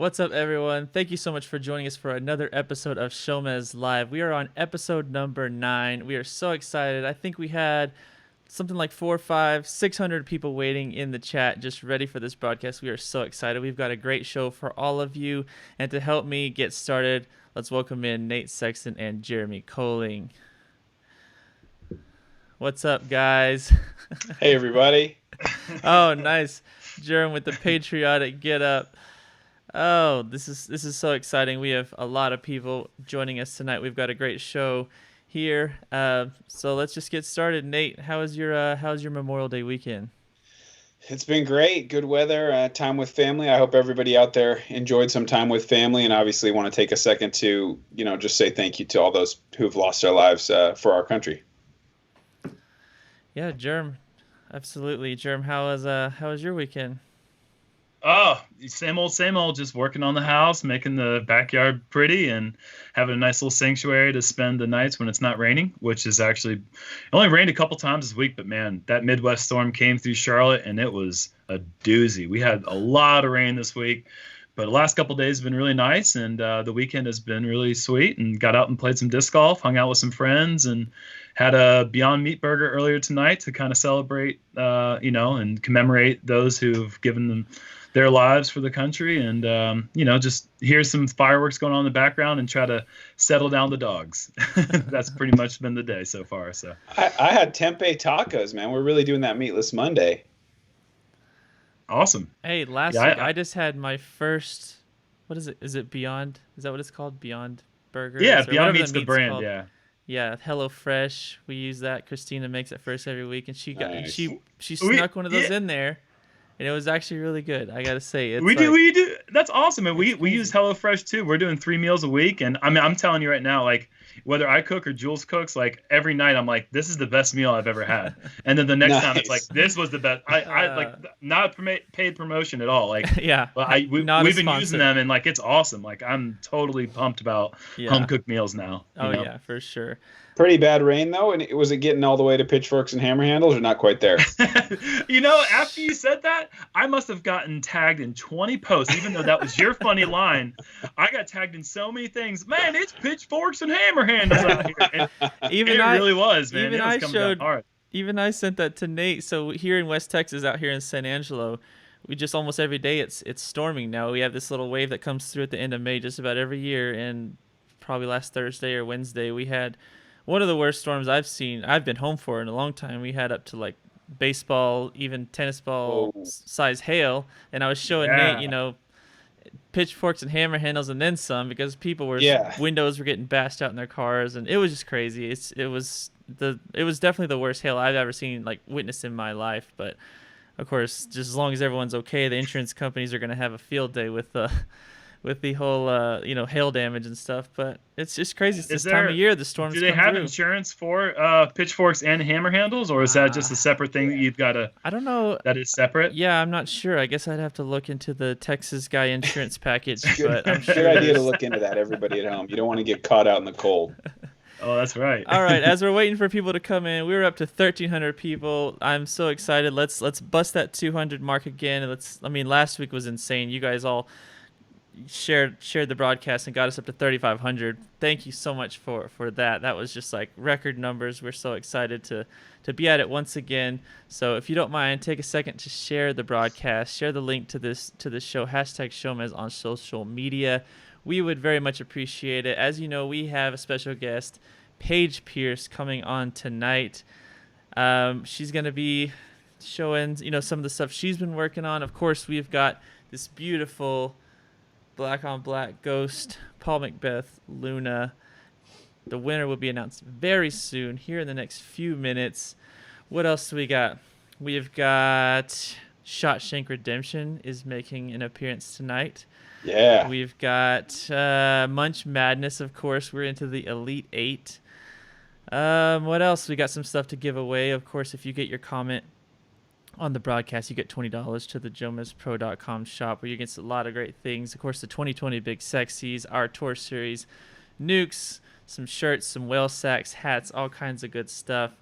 What's up, everyone? Thank you so much for joining us for another episode of SHOWMEZ Live. We are on episode number 9. We are so excited. I think we had something like 400, 500, 600 people waiting in the chat just ready for this broadcast. We are so excited. We've got a great show for all of you. And to help me get started, let's welcome in Nate Sexton and Jeremy Coling. What's up, guys? Hey, everybody. Oh, nice. Jerem with the patriotic get up. Oh, this is so exciting. We have a lot of people joining us tonight. We've got a great show here. So let's just get started. Nate, how's your Memorial Day weekend? It's been great. Good weather, time with family. I hope everybody out there enjoyed some time with family, and obviously want to take a second to, just say thank you to all those who've lost their lives for our country. Yeah, Jerem, absolutely. Jerem, how was your weekend? Oh, same old, just working on the house, making the backyard pretty, and having a nice little sanctuary to spend the nights when it's not raining, which is actually only rained a couple times this week. But man, that Midwest storm came through Charlotte, and it was a doozy. We had a lot of rain this week, but the last couple of days have been really nice, and the weekend has been really sweet, and got out and played some disc golf, hung out with some friends, and had a Beyond Meat burger earlier tonight to kind of celebrate, and commemorate those who've given them their lives for the country, and just hear some fireworks going on in the background and try to settle down the dogs. That's pretty much been the day so far. So I had tempeh tacos, man. We're really doing that meatless Monday. Awesome. Hey, last week I just had my first. What is it? Is it Beyond? Is that what it's called? Beyond Burgers? Yeah, Beyond Meat's the brand. Called. Yeah. Yeah, HelloFresh. We use that. Christina makes it first every week, and Nice. she snuck one of those in there. And it was actually really good. I gotta say, we do. That's awesome, and we use HelloFresh too. We're doing 3 meals a week, and I'm telling you right now, like whether I cook or Jules cooks, like every night I'm like, this is the best meal I've ever had. And then the next time it's like, this was the best. I like not paid promotion at all. Like yeah, but we've been using them, and like it's awesome. Like I'm totally pumped about home cooked meals now. Yeah, for sure. Pretty bad rain, though, and was it getting all the way to pitchforks and hammer handles, or not quite there? After you said that, I must have gotten tagged in 20 posts, even though that was your funny line. I got tagged in so many things. Man, it's pitchforks and hammer handles out here. It really was, man. Even I sent that to Nate. So here in West Texas, out here in San Angelo, we just almost every day it's storming now. We have this little wave that comes through at the end of May just about every year, and probably last Thursday or Wednesday we had one of the worst storms I've been home for in a long time. We had up to like baseball, even tennis ball size hail, and I was showing Nate, pitchforks and hammer handles and then some, because windows were getting bashed out in their cars, and it was just crazy. It was definitely the worst hail I've ever seen, like witnessed in my life. But of course, just as long as everyone's okay, the insurance companies are going to have a field day with the whole hail damage and stuff. But it's just crazy. It's this time of year the storms. Do they have insurance for pitchforks and hammer handles, or is that just a separate thing that you've got to? I don't know. That is separate. Yeah, I'm not sure. I guess I'd have to look into the Texas Guy insurance package. But I'm sure good idea to look into that. Everybody at home, you don't want to get caught out in the cold. Oh, that's right. All right, as we're waiting for people to come in, we were up to 1,300 people. I'm so excited. Let's bust that 200 mark again. Last week was insane. You guys all shared the broadcast and got us up to 3,500. Thank you so much for that. That was just like record numbers. We're so excited to be at it once again. So if you don't mind, take a second to share the broadcast, share the link to this show, #SHOWMEZ on social media. We would very much appreciate it. As you know, we have a special guest, Paige Pierce, coming on tonight. She's going to be showing some of the stuff she's been working on. Of course, we've got this beautiful black on black ghost, Paul Macbeth Luna. The winner will be announced very soon, here in the next few minutes. What else do we got? We've got SHANK Redemption is making an appearance tonight. Yeah. We've got Munch Madness, of course. We're into the Elite 8. What else? We got some stuff to give away. Of course, if you get your comment on the broadcast, you get $20 to the JomezPro.com shop, where you get a lot of great things. Of course, the 2020 Big Sexies, our tour series, nukes, some shirts, some whale sacks, hats, all kinds of good stuff.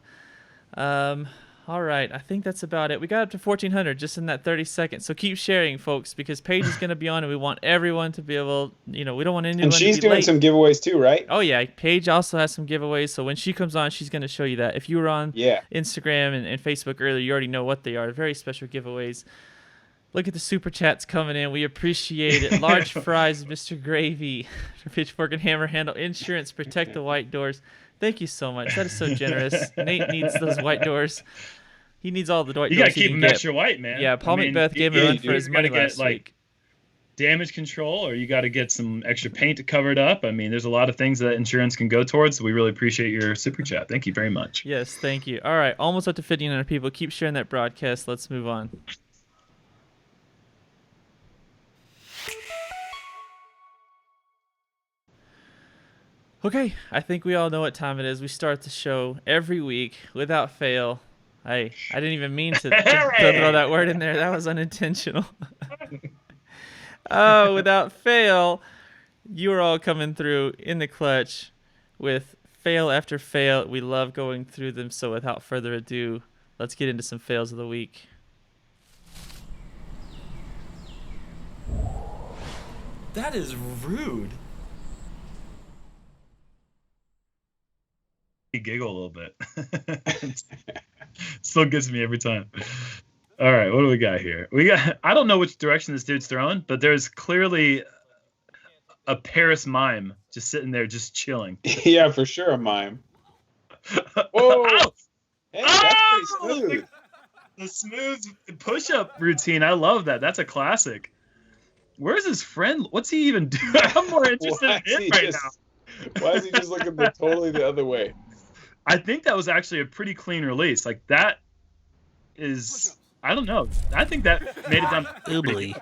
All right, I think that's about it. We got up to 1,400 just in that 30 seconds. So keep sharing, folks, because Paige is going to be on, and we want everyone to be able. We don't want anyone And to she's be doing late. some giveaways too, right? Oh yeah, Paige also has some giveaways. So when she comes on, she's going to show you that. If you were on Instagram and Facebook earlier, you already know what they are. Very special giveaways. Look at the super chats coming in. We appreciate it. Large fries, Mr. Gravy, Pitchfork and Hammer Handle Insurance. Protect the white doors. Thank you so much. That is so generous. Nate needs those white doors. He needs all the white doors. You gotta keep them extra white, man. Yeah, Paul Macbeth gave him a run for his money last week. Damage control, or you got to get some extra paint to cover it up. I mean, there's a lot of things that insurance can go towards. So we really appreciate your super chat. Thank you very much. Yes, thank you. All right, almost up to 1,500 people. Keep sharing that broadcast. Let's move on. Okay, I think we all know what time it is. We start the show every week without fail. I didn't even mean to throw that word in there. That was unintentional. Oh, without fail, you are all coming through in the clutch with fail after fail. We love going through them. So without further ado, let's get into some fails of the week. That is rude. Giggle a little bit. Still gets me every time. All right, what do we got here? I don't know which direction this dude's throwing, but there's clearly a Paris mime just sitting there just chilling. Yeah, for sure, a mime. Whoa! Hey, that's pretty smooth. The smooth push-up routine. I love that. That's a classic. Where's his friend? What's he even doing? I'm more interested in him right now. Why is he just looking totally the other way? I think that was actually a pretty clean release. Like, that is, I don't know. I think that made it down. Oobly.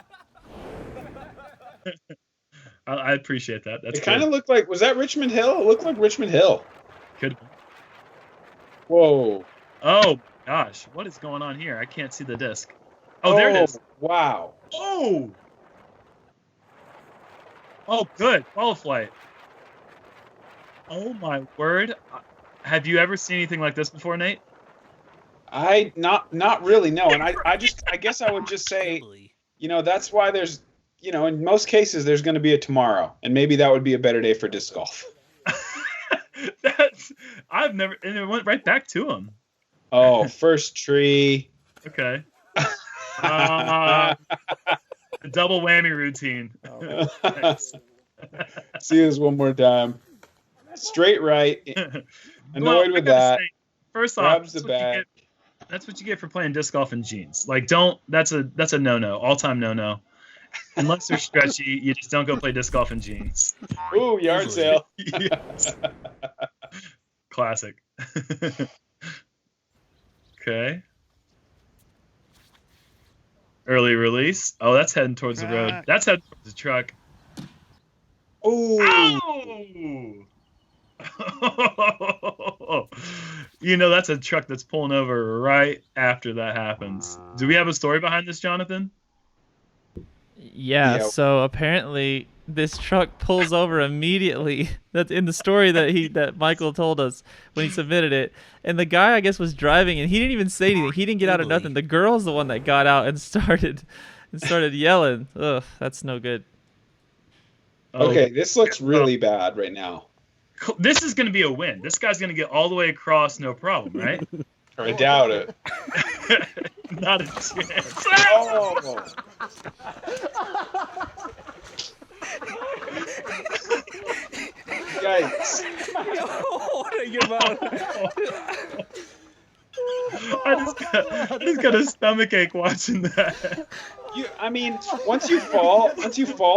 I appreciate that. That's it kind of looked like, was that Richmond Hill? It looked like Richmond Hill. Could. Whoa. Oh, gosh. What is going on here? I can't see the disc. Oh, there it is. Wow. Oh. Oh, good. Follow flight. Oh, my word. Have you ever seen anything like this before, Nate? Not really, no. And I guess I would just say, that's why there's, in most cases there's going to be a tomorrow, and maybe that would be a better day for disc golf. And it went right back to him. Oh, first tree. Okay. The double whammy routine. Nice. See this one more time. Straight right. Annoyed with that. Say, first grabs off, the bag. That's what you get for playing disc golf in jeans. Like, that's a no-no, all-time no-no. Unless they're stretchy, you just don't go play disc golf in jeans. Ooh, yard sale. Yes. Classic. Okay. Early release. Oh, that's heading towards the road. That's heading towards the truck. Ooh. Ow! That's a truck that's pulling over right after that happens. Do we have a story behind this, Jonathan? Yeah, so apparently this truck pulls over immediately. That's in the story that Michael told us when he submitted it. And the guy, I guess, was driving, and he didn't even say anything. He didn't get out of nothing. The girl's the one that got out and started yelling. Ugh, that's no good. Okay, this looks really bad right now. This is going to be a win. This guy's going to get all the way across, no problem, right? I doubt it. Not a chance. Oh. Yikes. I just got a stomach ache watching that. Once you fall,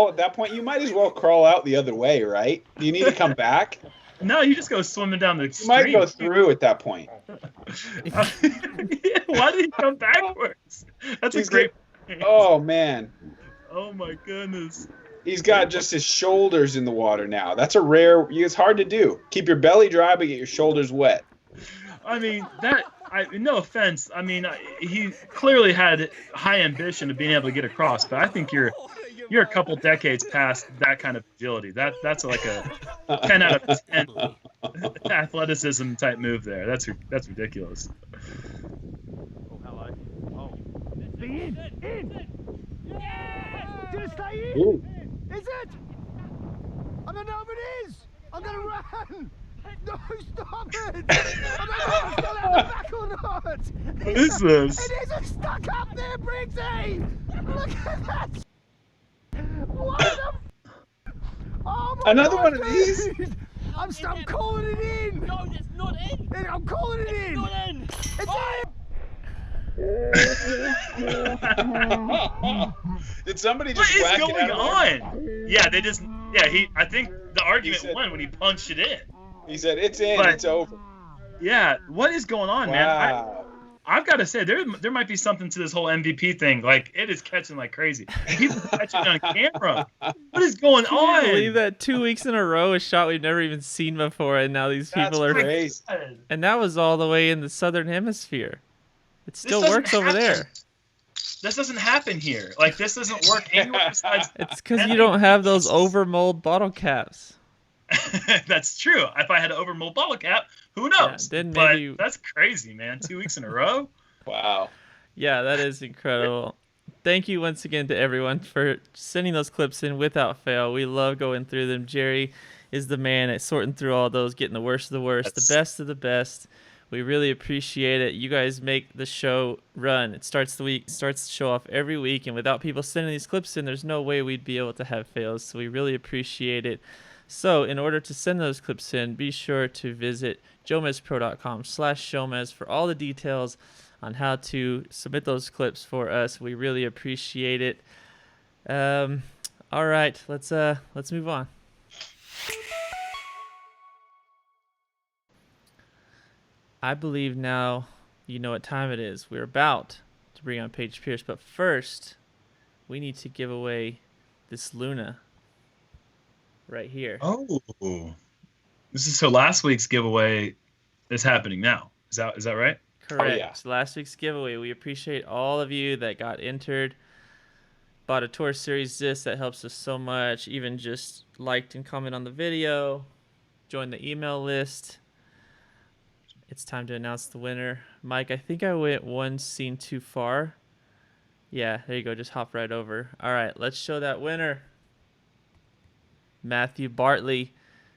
at that point, you might as well crawl out the other way, right? Do you need to come back? No, you just go swimming down the stream. You might go through at that point. Why did he come backwards? That's a great point. Oh, man. Oh, my goodness. He's got just his shoulders in the water now. That's it's hard to do. Keep your belly dry, but get your shoulders wet. I mean, no offense. I mean, he clearly had high ambition of being able to get across, but I think you're a couple decades past that kind of agility. That's like a 10 out of 10 athleticism type move there. That's ridiculous. be in. Did it stay in? Ooh. Is it? I don't know if it is. I'm gonna run. No, stop it! I don't know if it's still out the back or not. What is this? It isn't stuck up there, Briggsy. Look at that. What the? Oh my Another God, one of dude. these? I'm calling it in. No, it's not in. I'm calling it in. It's not in. It's in. Did somebody What just is whack it going out of there? on? Yeah, they just. Yeah, I think the argument said- won when he punched it in. He said, it's in, But- it's over. Yeah, what is going on, man? Wow. I've got to say, there might be something to this whole MVP thing. Like, it is catching like crazy. People catching on camera. What is going Can you on? believe that 2 weeks in a row, a shot we've never even seen before, and now these That's people are. crazy. And that was all the way in the southern hemisphere. It still doesn't works over happen. there. This doesn't happen here. Like, this doesn't work anywhere besides. It's because you don't have those over mold bottle caps. That's true. If I had an overmold bottle cap, who knows? then but maybe- that's crazy, man. 2 weeks in a row. Wow. Yeah, that is incredible. Thank you once again to everyone for sending those clips in without fail. We love going through them. Jerry is the man at sorting through all those, getting the worst of the worst, the best of the best. We really appreciate it. You guys make the show run. It starts the show off every week, and without people sending these clips in, there's no way we'd be able to have fails. So we really appreciate it. So in order to send those clips in, be sure to visit JomezPro.com/Showmez for all the details on how to submit those clips for us. We really appreciate it. All right, let's move on. I believe now you know what time it is. We're about to bring on Paige Pierce, but first we need to give away this Luna right here. Oh, this is so. Last week's giveaway is happening now. Is that right? Correct. Oh, yeah. So last week's giveaway. We appreciate all of you that got entered. Bought a Tour Series disc. That helps us so much. Even just liked and comment on the video. Joined the email list. It's time to announce the winner. Mike, I think I went one scene too far. Yeah, there you go. Just hop right over. All right, let's show that winner. Matthew Bartley.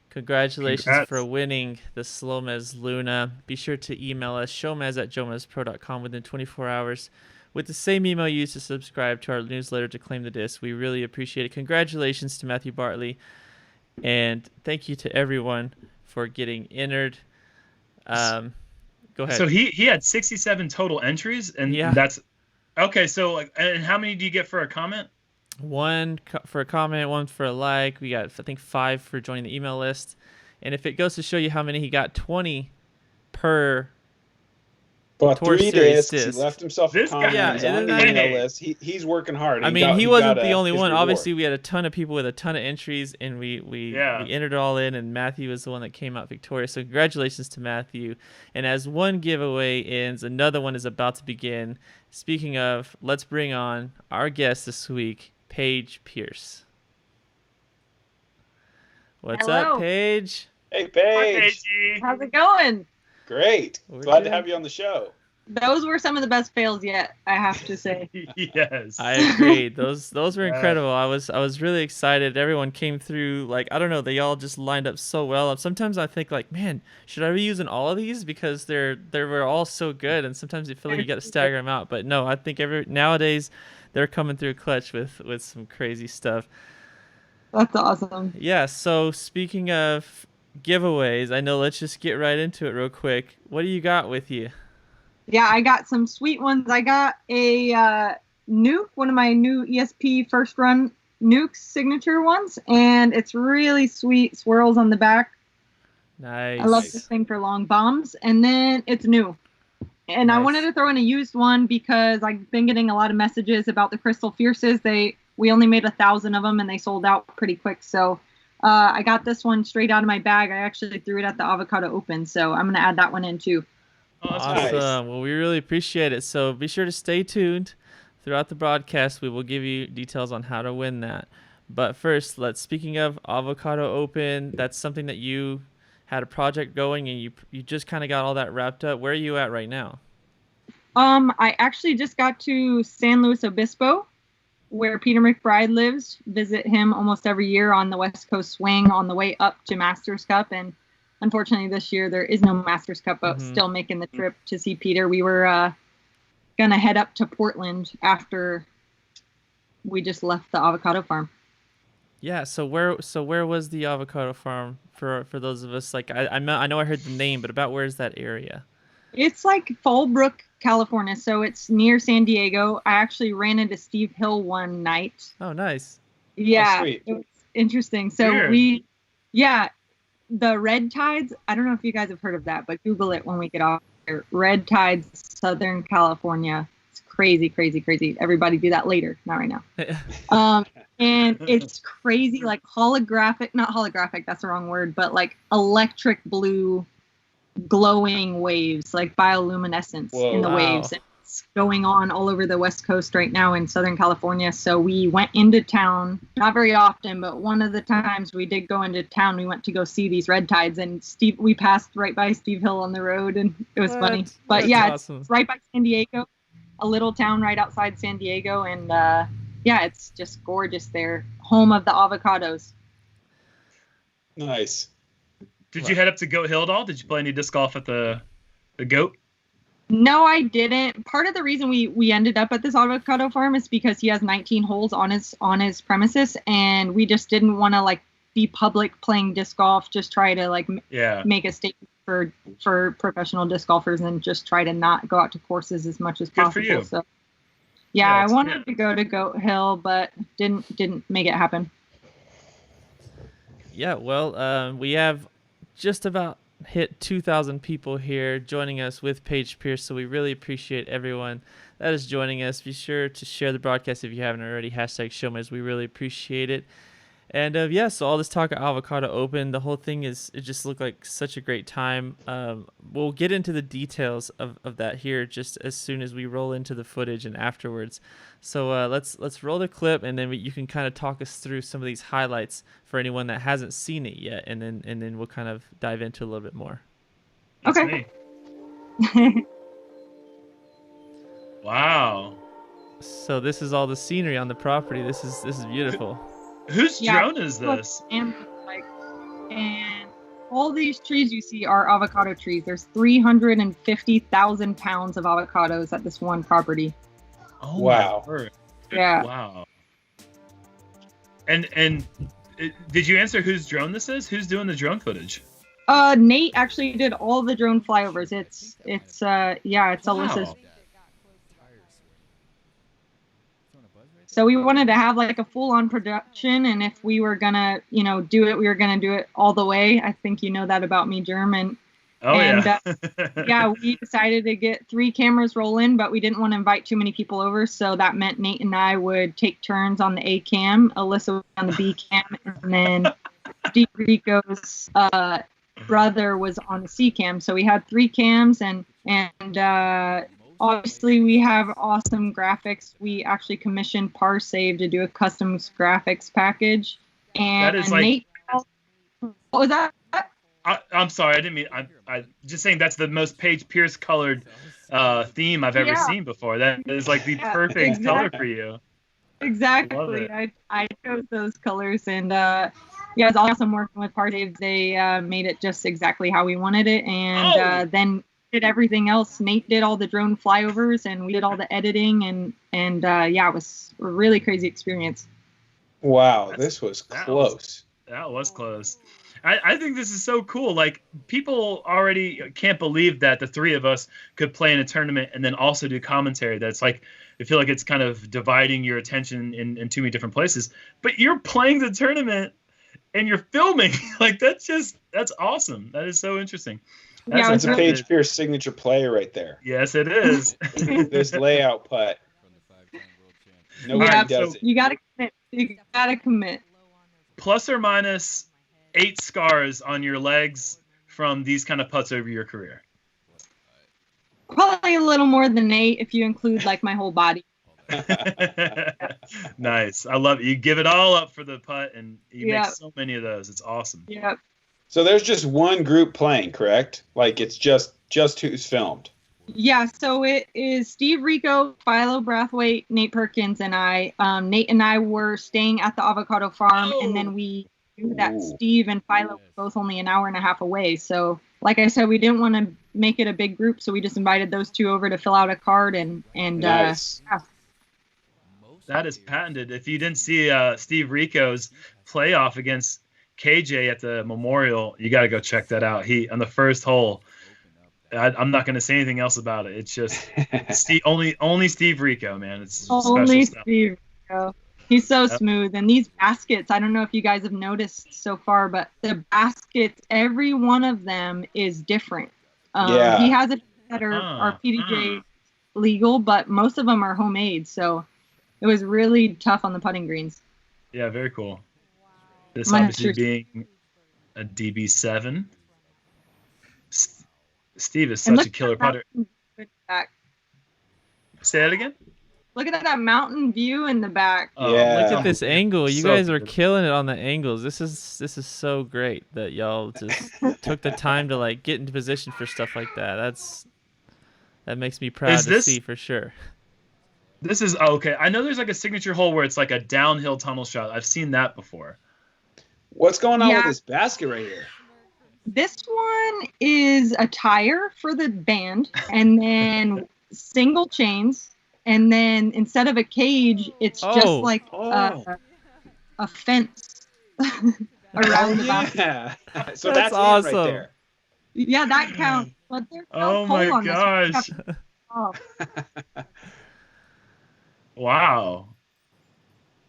Congratulations Congrats. for winning the SHOWMEZ Luna. Be sure to email us, showmez@jomezpro.com, within 24 hours with the same email you used to subscribe to our newsletter to claim the disc. We really appreciate it. Congratulations to Matthew Bartley. And thank you to everyone for getting entered. Go ahead. So he had 67 total entries, and Yeah. that's okay. So like, and how many do you get for a comment? One for a comment, one for a like. We got, I think, 5 for joining the email list. And if it goes to show you how many he got, 20 per. But Tour 3 Series discs. He disc. left himself a This guy- comment. Yeah, He's and on the then email I- list. He's working hard. I mean, he wasn't the only his one. reward. Obviously, we had a ton of people with a ton of entries, and we Yeah. entered it all in, and Matthew was the one that came out victorious. So congratulations to Matthew. And as one giveaway ends, another one is about to begin. Speaking of, let's bring on our guest this week, Paige Pierce. What's Hello. up, Paige? Hey, Hi, Paige. Paige. How's it going? Great. We're Glad to good. have you on the show. Those were some of the best fails yet, I have to say. Yes. I agreed. Those were Yeah. incredible. I was really excited. Everyone came through. Like, I don't know, they all just lined up so well. Sometimes I think like, man, should I be using all of these because they were all so good. And sometimes you feel like you got to stagger them out. But no, I think nowadays they're coming through clutch with some crazy stuff. That's awesome. Yeah. So speaking of giveaways, I know. Let's just get right into it real quick. What do you got with you? Yeah, I got some sweet ones. I got a nuke, one of my new ESP first run nukes signature ones, and it's really sweet swirls on the back. Nice. I love this thing for long bombs, and then it's new. And I Nice. wanted to throw in a used one because I've been getting a lot of messages about the Crystal Fierces. We only made 1,000 of them, and they sold out pretty quick. So I got this one straight out of my bag. I actually threw it at the Avocado Open, so I'm gonna add that one in too. Oh, that's Awesome. nice. Well, we really appreciate it. So be sure to stay tuned throughout the broadcast. We will give you details on how to win that. But first, speaking of Avocado Open, that's something that you had a project going and you just kind of got all that wrapped up. Where are you at right now? I actually just got to San Luis Obispo, where Peter McBride lives. Visit him almost every year on the West Coast Swing on the way up to Masters Cup. And unfortunately, this year there is no Masters Cup, but still making the trip to see Peter. We were gonna head up to Portland after we just left the avocado farm. Yeah. So where was the avocado farm for those of us like I know I heard the name, but about where's that area? It's like Fallbrook, California, so it's near San Diego. I actually ran into Steve Hill one night. Oh, nice. Yeah, sweet. it was interesting. So Weird. the red tides. I don't know if you guys have heard of that, but Google it when we get off here. Red tides, Southern California. It's crazy, crazy, crazy. Everybody do that later, not right now. And it's crazy, like not holographic, that's the wrong word, but like electric blue glowing waves, like bioluminescence in the waves. It's going on all over the West Coast right now in Southern California. So we went into town, not very often, but one of the times we did go into town, we went to go see these red tides, and we passed right by Steve Hill on the road, and it was funny. But That's yeah, awesome. it's right by San Diego, a little town right outside San Diego, and it's just gorgeous there. Home of the avocados. Nice. Did you head up to Goat Hill at all? Did you play any disc golf at the Goat? No, I didn't. Part of the reason we ended up at this avocado farm is because he has 19 holes on his premises, and we just didn't want to like be public playing disc golf. Just try to like make a statement for professional disc golfers, and just try to not go out to courses as much as Good possible. for you. So I wanted to go to Goat Hill, but didn't make it happen. Yeah, well, we have just about hit 2,000 people here joining us with Paige Pierce, so we really appreciate everyone that is joining us. Be sure to share the broadcast if you haven't already. #ShowMez. We really appreciate it. And so all this talk of Avocado Open, the whole thing it just looked like such a great time. We'll get into the details of that here just as soon as we roll into the footage and afterwards. So let's roll the clip, and then you can kind of talk us through some of these highlights for anyone that hasn't seen it yet, and then we'll kind of dive into a little bit more. That's Okay. me. Wow. So this is all the scenery on the property. This is beautiful. Whose drone is this? And all these trees you see are avocado trees. There's 350,000 pounds of avocados at this one property. Oh, Wow. my word. Yeah. Wow. And did you answer whose drone this is? Who's doing the drone footage? Nate actually did all the drone flyovers. It's Alyssa's. So we wanted to have like a full-on production, and if we were gonna, do it, we were gonna do it all the way. I think you know that about me, German. We decided to get 3 cameras rolling, but we didn't want to invite too many people over, so that meant Nate and I would take turns on the A cam, Alyssa on the B cam, and then Steve Rico's brother was on the C cam. So we had 3 cams, and obviously we have awesome graphics. We actually commissioned Parsave to do a custom graphics package, and that is like, Nate, what was that? I'm sorry, I didn't mean. I just saying that's the most Paige Pierce colored theme I've ever seen before. That is like the perfect color for you. Exactly. I chose those colors, and it's awesome working with Parsave. They made it just exactly how we wanted it, and then did everything else. Nate did all the drone flyovers, and we did all the editing, and it was a really crazy experience. Wow, this was close. That was close. I think this is so cool. Like, people already can't believe that the 3 of us could play in a tournament and then also do commentary. That's like, I feel like it's kind of dividing your attention in too many different places. But you're playing the tournament and you're filming. Like, that's awesome. That is so interesting. That's a Paige Pierce signature play right there. Yes, it is. This layout putt. Nobody does it. You gotta commit. You gotta commit. Plus or minus 8 scars on your legs from these kind of putts over your career. Probably a little more than 8 if you include like my whole body. Nice. I love it. You give it all up for the putt, and you make so many of those. It's awesome. Yep. So there's just one group playing, correct? Like, it's just who's filmed. Yeah, so it is Steve Rico, Philo Brathwaite, Nate Perkins, and I. Nate and I were staying at the Avocado Farm, and then we knew that Steve and Philo were both only an hour and a half away. So, like I said, we didn't want to make it a big group, so we just invited those two over to fill out a card and Nice. yeah. That is patented. If you didn't see Steve Rico's playoff against KJ at the Memorial, you got to go check that out. He on the first hole. I'm not going to say anything else about it. It's just only Steve Rico, man. It's only special stuff. Steve Rico. He's so smooth. And these baskets, I don't know if you guys have noticed so far, but the baskets, every one of them is different. Yeah. He has a that are PDJ legal, but most of them are homemade. So it was really tough on the putting greens. Yeah, very cool. This My obviously sister- being a DB7. Steve is And such look a killer at that putter. mountain view in the back. Say that again? Look at that mountain view in the back. Yeah. Look at this angle. You So guys are good. killing it on the angles. This is so great that y'all just took the time to like get into position for stuff like that. That makes me proud Is to this- see for sure. This is okay. I know there's like a signature hole where it's like a downhill tunnel shot. I've seen that before. What's going on Yeah. with this basket right here? This one is a tire for the band, and then single chains, and then instead of a cage, it's just Oh. like a fence around the basket. Yeah. So That's that's it awesome. right there. Yeah, that counts. But there's no Oh pole my on this one. gosh. Oh, Wow.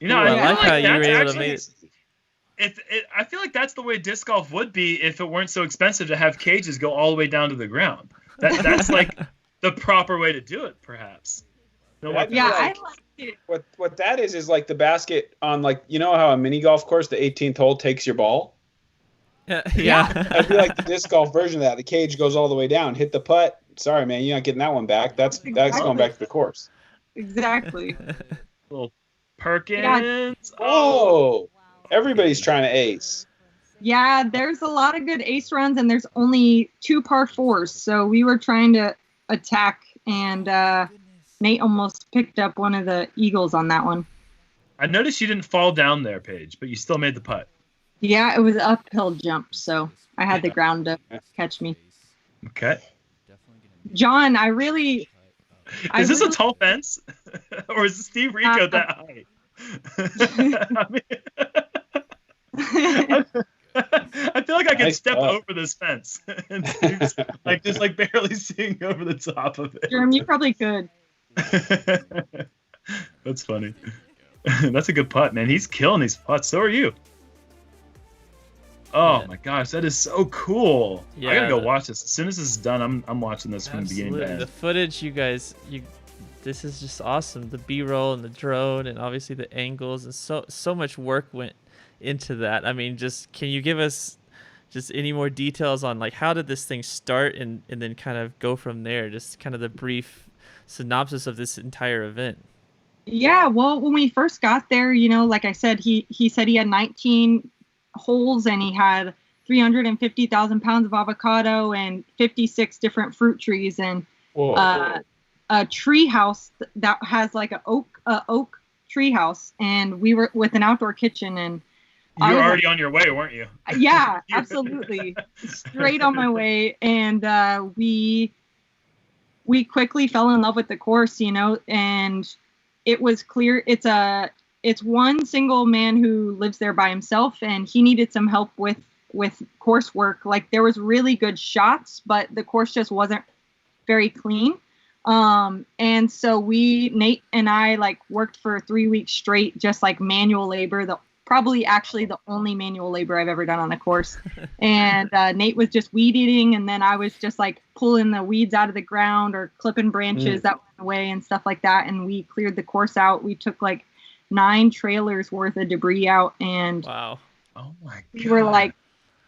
You know, Ooh, I feel like how you were that's able to actually- make it. I feel like that's the way disc golf would be if it weren't so expensive to have cages go all the way down to the ground. That's like the proper way to do it, perhaps. You know what? Yeah. yeah, I like- like it. What that is like the basket on, like, you know how a mini golf course, the 18th hole takes your ball? Yeah. That'd be like the disc golf version of that. The cage goes all the way down. Hit the putt. Sorry, man, you're not getting that one back. That's going back to the course. Exactly. Little Perkins. Oh, everybody's trying to ace. Yeah, there's a lot of good ace runs, and there's only 2 par 4s. So we were trying to attack, and Nate almost picked up one of the eagles on that one. I noticed you didn't fall down there, Paige, but you still made the putt. Yeah, it was an uphill jump, so I had the ground to catch me. Okay. John, I really... Is this a really- tall fence? Or is Steve Rico that high? I feel like I could Nice step putt. over this fence and Steve's like just like barely seeing over the top of it. Jerm, you probably could. That's funny. That's a good putt, man. He's killing these putts. So are you. Oh Yeah. my gosh, that is so cool. I gotta Yeah. go watch this. As soon as this is done, I'm watching this from beginning to Absolutely. end. The footage, you guys, this is just awesome. The B-roll and the drone, and obviously the angles, and so much work went into that. I mean, just can you give us just any more details on like how did this thing start, and then kind of go from there? Just kind of the brief synopsis of this entire event. Yeah, well, when we first got there, you know, like I said, he said he had 19 holes and he had 350,000 pounds of avocado and 56 different fruit trees and a tree house that has like a oak tree house, and we were with an outdoor kitchen, and You I were was already on your way, weren't you? yeah, absolutely, straight on my way, and we quickly fell in love with the course, you know, and it was clear it's one single man who lives there by himself, and he needed some help with coursework. Like there was really good shots, but the course just wasn't very clean. And so Nate and I like worked for 3 weeks straight, just like manual labor, probably actually the only manual labor I've ever done on a course. And Nate was just weed eating, and then I was just like pulling the weeds out of the ground or clipping branches that went away and stuff like that. And we cleared the course out. We took like 9 trailers worth of debris out, and Wow. Oh my god. we were like,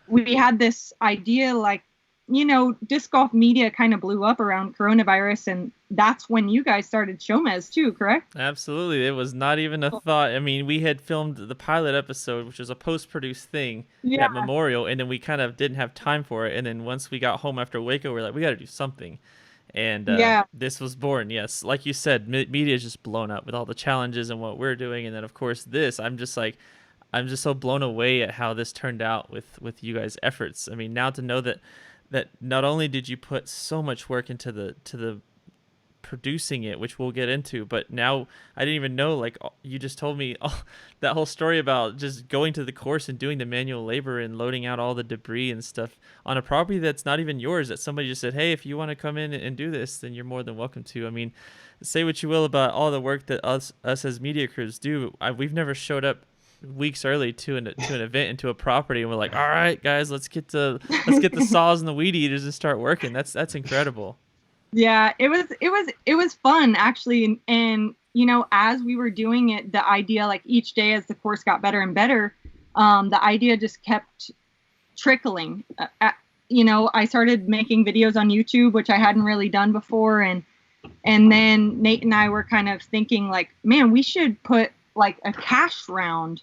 we had this idea, like, you know, disc golf media kind of blew up around coronavirus, and that's when you guys started SHOWMEZ too, correct? Absolutely. It was not even a thought. I mean, we had filmed the pilot episode, which was a post-produced thing Yeah. at Memorial, and then we kind of didn't have time for it. And then once we got home after Waco, we we're like, we got to do something. And Yeah. this was born. Yes, like you said, media is just blown up with all the challenges and what we're doing, and then of course this. I'm just so blown away at how this turned out with you guys' efforts. I mean, now to know that not only did you put so much work into the producing it, which we'll get into, but now I didn't even know, like, you just told me that whole story about just going to the course and doing the manual labor and loading out all the debris and stuff on a property that's not even yours, that somebody just said, hey, if you want to come in and do this, then you're more than welcome to. I mean, say what you will about all the work that us as media crews do. We've never showed up weeks early to an event and to a property and we're like, all right guys, let's get the saws and the weed eaters and start working. That's incredible. Yeah, it was fun actually, and you know, as we were doing it, the idea, like each day as the course got better and better, the idea just kept trickling. You know, I started making videos on YouTube, which I hadn't really done before, and then Nate and I were kind of thinking like, man, we should put like a cash round.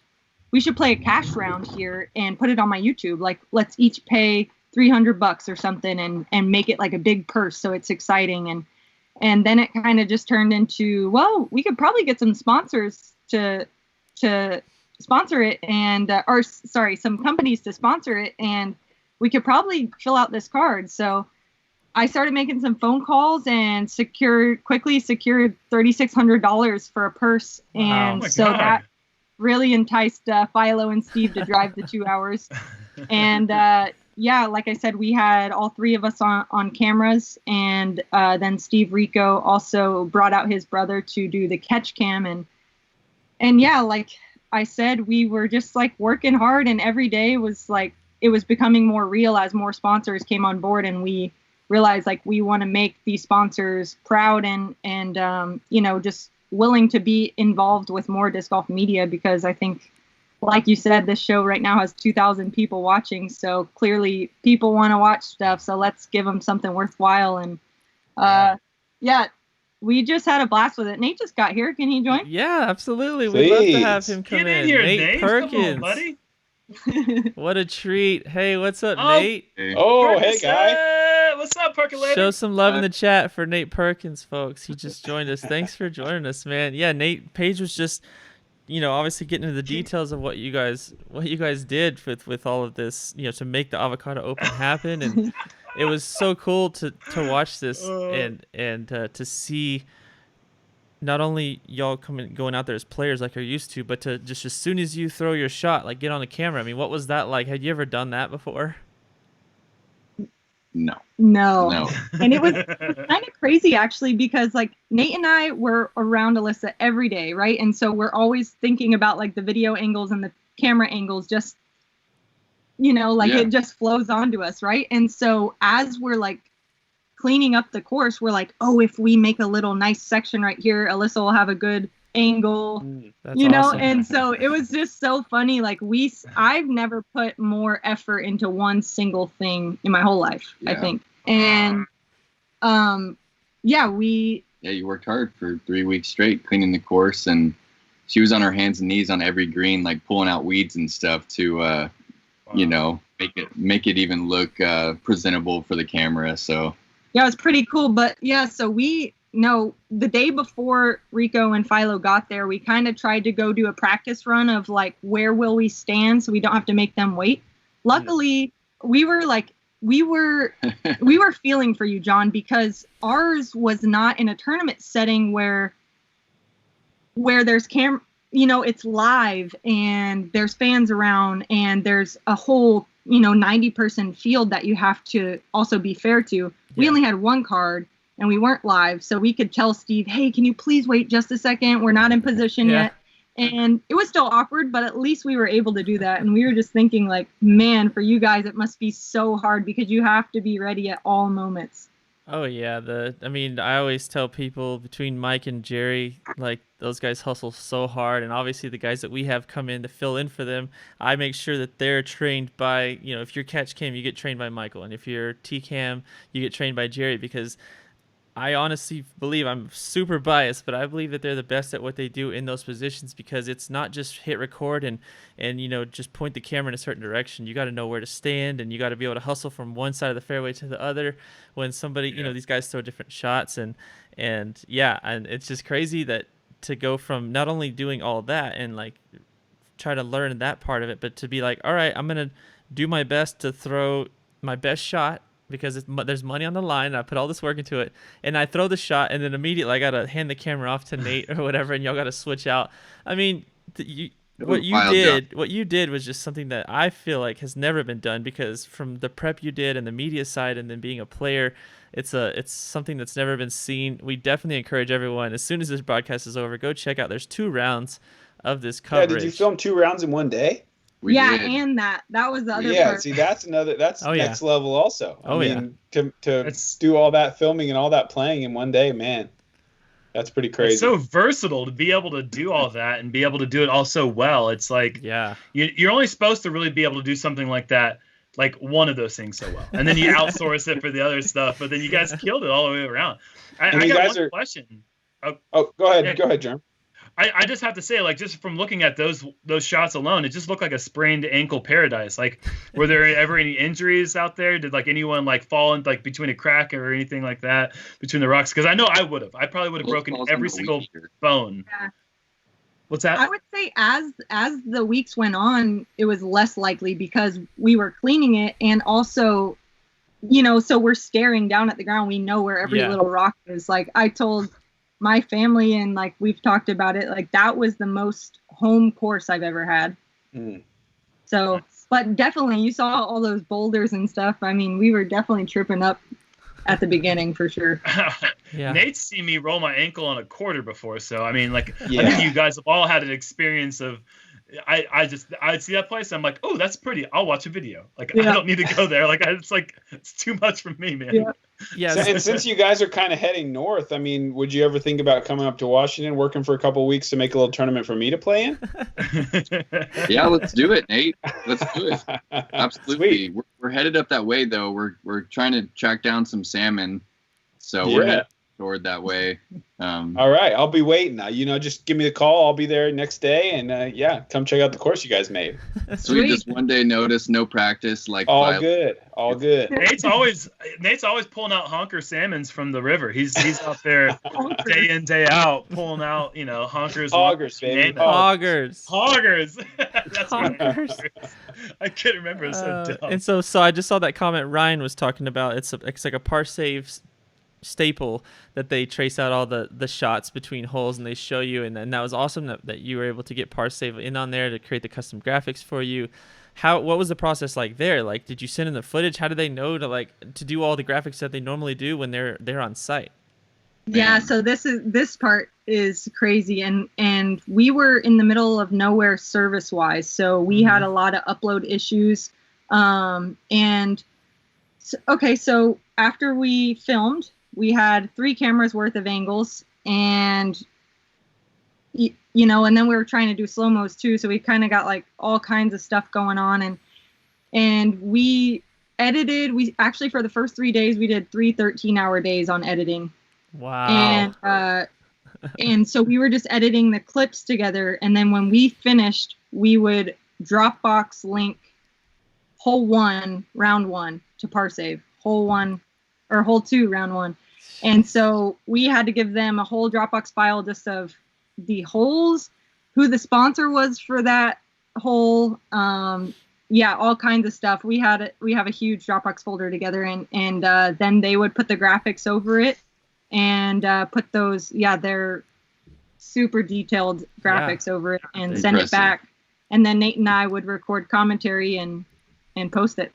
We should play a cash round here and put it on my YouTube. Like, let's each pay $300 or something and make it like a big purse, so it's exciting. And then it kind of just turned into, well, we could probably get some sponsors to sponsor it, and or sorry, some companies to sponsor it, and we could probably fill out this card. So I started making some phone calls and quickly secured $3,600 for a purse. And wow. So that really enticed Philo and Steve to drive the 2 hours. And yeah, like I said, we had all three of us on cameras, and then Steve Rico also brought out his brother to do the catch cam. And yeah, like I said, we were just like working hard, and every day was like, it was becoming more real as more sponsors came on board, and we realized like we want to make these sponsors proud and you know, just willing to be involved with more disc golf media, because I think, like you said, this show right now has 2,000 people watching, so clearly people want to watch stuff, so let's give them something worthwhile. And yeah, we just had a blast with it. Nate just got here. Can he join? Yeah, absolutely. We'd love to have him come Get in. here, Nate Come Perkins. on, buddy. What a treat. Hey, what's up, Oh, Nate? Oh, hey, guy. What's up, Percolator? Show some love in the chat for Nate Perkins, folks. He just joined us. Thanks for joining us, man. Yeah, Nate, Paige was just, you know, obviously getting into the details of what you guys did with all of this, you know, to make the Avocado Open happen, and it was so cool to watch this and to see not only y'all going out there as players like you're used to, but to just as soon as you throw your shot, like get on the camera. I mean, what was that like? Had you ever done that before? No. And it was kind of crazy actually, because like Nate and I were around Alyssa every day, right? And so we're always thinking about like the video angles and the camera angles, just, you know, like it just flows onto us, right? And so as we're like cleaning up the course, we're like, oh, if we make a little nice section right here, Alyssa will have a good angle, you know. Awesome. And so it was just so funny. Like I've never put more effort into one single thing in my whole life, I think. And you worked hard for 3 weeks straight cleaning the course, and she was on her hands and knees on every green, like pulling out weeds and stuff to you know, make it even look presentable for the camera. So yeah, it was pretty cool. But yeah, so the day before Rico and Philo got there, we kind of tried to go do a practice run of like, where will we stand so we don't have to make them wait. Luckily, we were feeling for you, John, because ours was not in a tournament setting where there's you know, it's live and there's fans around and there's a whole, you know, 90-person field that you have to also be fair to. We only had one card and we weren't live, so we could tell Steve, hey, can you please wait just a second? We're not in position yet. And it was still awkward, but at least we were able to do that. And we were just thinking like, man, for you guys, it must be so hard because you have to be ready at all moments. Oh yeah, I mean, I always tell people, between Mike and Jerry, like those guys hustle so hard, and obviously the guys that we have come in to fill in for them, I make sure that they're trained by, you know, if you're catch cam, you get trained by Michael, and if you're T cam, you get trained by Jerry, because I honestly believe, I'm super biased, but I believe that they're the best at what they do in those positions, because it's not just hit record and just point the camera in a certain direction. You got to know where to stand, and you got to be able to hustle from one side of the fairway to the other when somebody, these guys throw different shots, and it's just crazy that to go from not only doing all that and like try to learn that part of it, but to be like, all right, I'm going to do my best to throw my best shot, because there's money on the line, and I put all this work into it, and I throw the shot, and then immediately I gotta hand the camera off to Nate or whatever, and y'all gotta switch out. I mean, what you did was just something that I feel like has never been done, because from the prep you did and the media side, and then being a player, it's something that's never been seen. We definitely encourage everyone, as soon as this broadcast is over, go check out. There's 2 rounds of this coverage. Yeah, did you film 2 rounds in one day? We did. And that was the other Yeah, part. see, that's next level also. I mean, to do all that filming and all that playing in one day, man, that's pretty crazy. It's so versatile to be able to do all that and be able to do it all so well. It's like, you're only supposed to really be able to do something like that, like one of those things so well, and then you outsource it for the other stuff. But then you guys killed it all the way around. I got one question. Oh, go ahead, Jerm. I just have to say, like, just from looking at those shots alone, it just looked like a sprained ankle paradise. Like, were there ever any injuries out there? Did like anyone like fall in like between a crack or anything like that between the rocks? Because I know I would have. I probably would have broken every single bone. Yeah. What's that? I would say as the weeks went on, it was less likely, because we were cleaning it, and also, so we're staring down at the ground. We know where every little rock is. Like, I told my family, and like we've talked about it, like that was the most home course I've ever had. So, but definitely you saw all those boulders and stuff. I mean, we were definitely tripping up at the beginning for sure. Nate's seen me roll my ankle on a quarter before, so I mean, like, I think you guys have all had an experience of. I'd see that place, I'm like, oh, that's pretty, I'll watch a video. Like, I don't need to go there. Like, it's too much for me, man. And since you guys are kind of heading north, I mean, would you ever think about coming up to Washington, working for a couple of weeks to make a little tournament for me to play in? Yeah, let's do it, Nate. Let's do it. Absolutely. We're headed up that way, though. We're trying to track down some salmon, so we're headed toward that way. All right, I'll be waiting. Just give me a call. I'll be there next day, and come check out the course you guys made. Sweet. Just one day notice, no practice. Like all good. Nate's always pulling out honker salmons from the river. He's out there day in, day out, pulling out honkers. Hoggers, baby. Hoggers. That's hoggers. I can't remember. It's so dumb. And so I just saw that comment Ryan was talking about. It's like a par save staple that they trace out all the shots between holes, and they show you, and that was awesome that you were able to get par save in on there to create the custom graphics for you. What was the process like there? Like, did you send in the footage? How do they know to do all the graphics that they normally do when they're on site? Yeah, so this part is crazy, and we were in the middle of nowhere service wise, so we had a lot of upload issues. So after we filmed, we had 3 cameras worth of angles, and and then we were trying to do slow-mos too, so we kind of got like all kinds of stuff going on, and we edited. We actually, for the first 3 days, we did 3 13-hour days on editing. Wow. And so we were just editing the clips together, and then when we finished, we would Dropbox link hole 1, round 1 to Parsave, hole 2, round 1. And so we had to give them a whole Dropbox file just of the holes, who the sponsor was for that hole, all kinds of stuff. We have a huge Dropbox folder together, and then they would put the graphics over it, and put those, they're super detailed graphics over it, and send it back. And then Nate and I would record commentary and post it.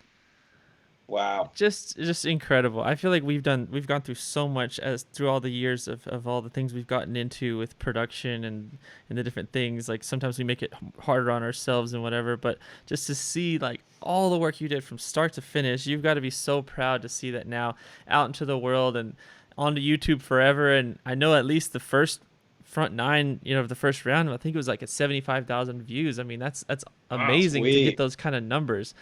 Wow. Just incredible. I feel like we've gone through so much through all the years of all the things we've gotten into with production and the different things. Like, sometimes we make it harder on ourselves and whatever, but just to see like all the work you did from start to finish, you've got to be so proud to see that now out into the world and onto YouTube forever. And I know at least the first front 9, of the first round, I think it was like at 75,000 views. I mean, that's amazing to get those kind of numbers.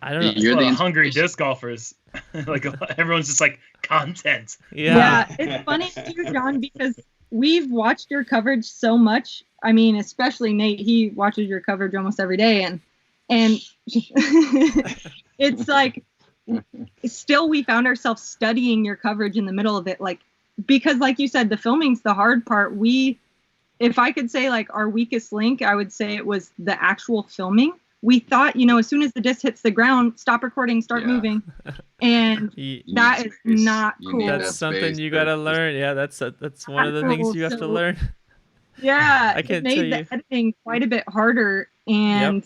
I don't know. You're Well, the hungry inspiration. disc golfers. Like everyone's just like content. Yeah. It's funny too, John, because we've watched your coverage so much. I mean, especially Nate, he watches your coverage almost every day, and it's like still we found ourselves studying your coverage in the middle of it, like because like you said, the filming's the hard part. If I could say like our weakest link, I would say it was the actual filming. We thought, as soon as the disc hits the ground, stop recording, start moving. And that is not cool. That's something you got to learn. Yeah, that's one of the things you have to learn. Yeah, I can't it made the editing quite a bit harder. And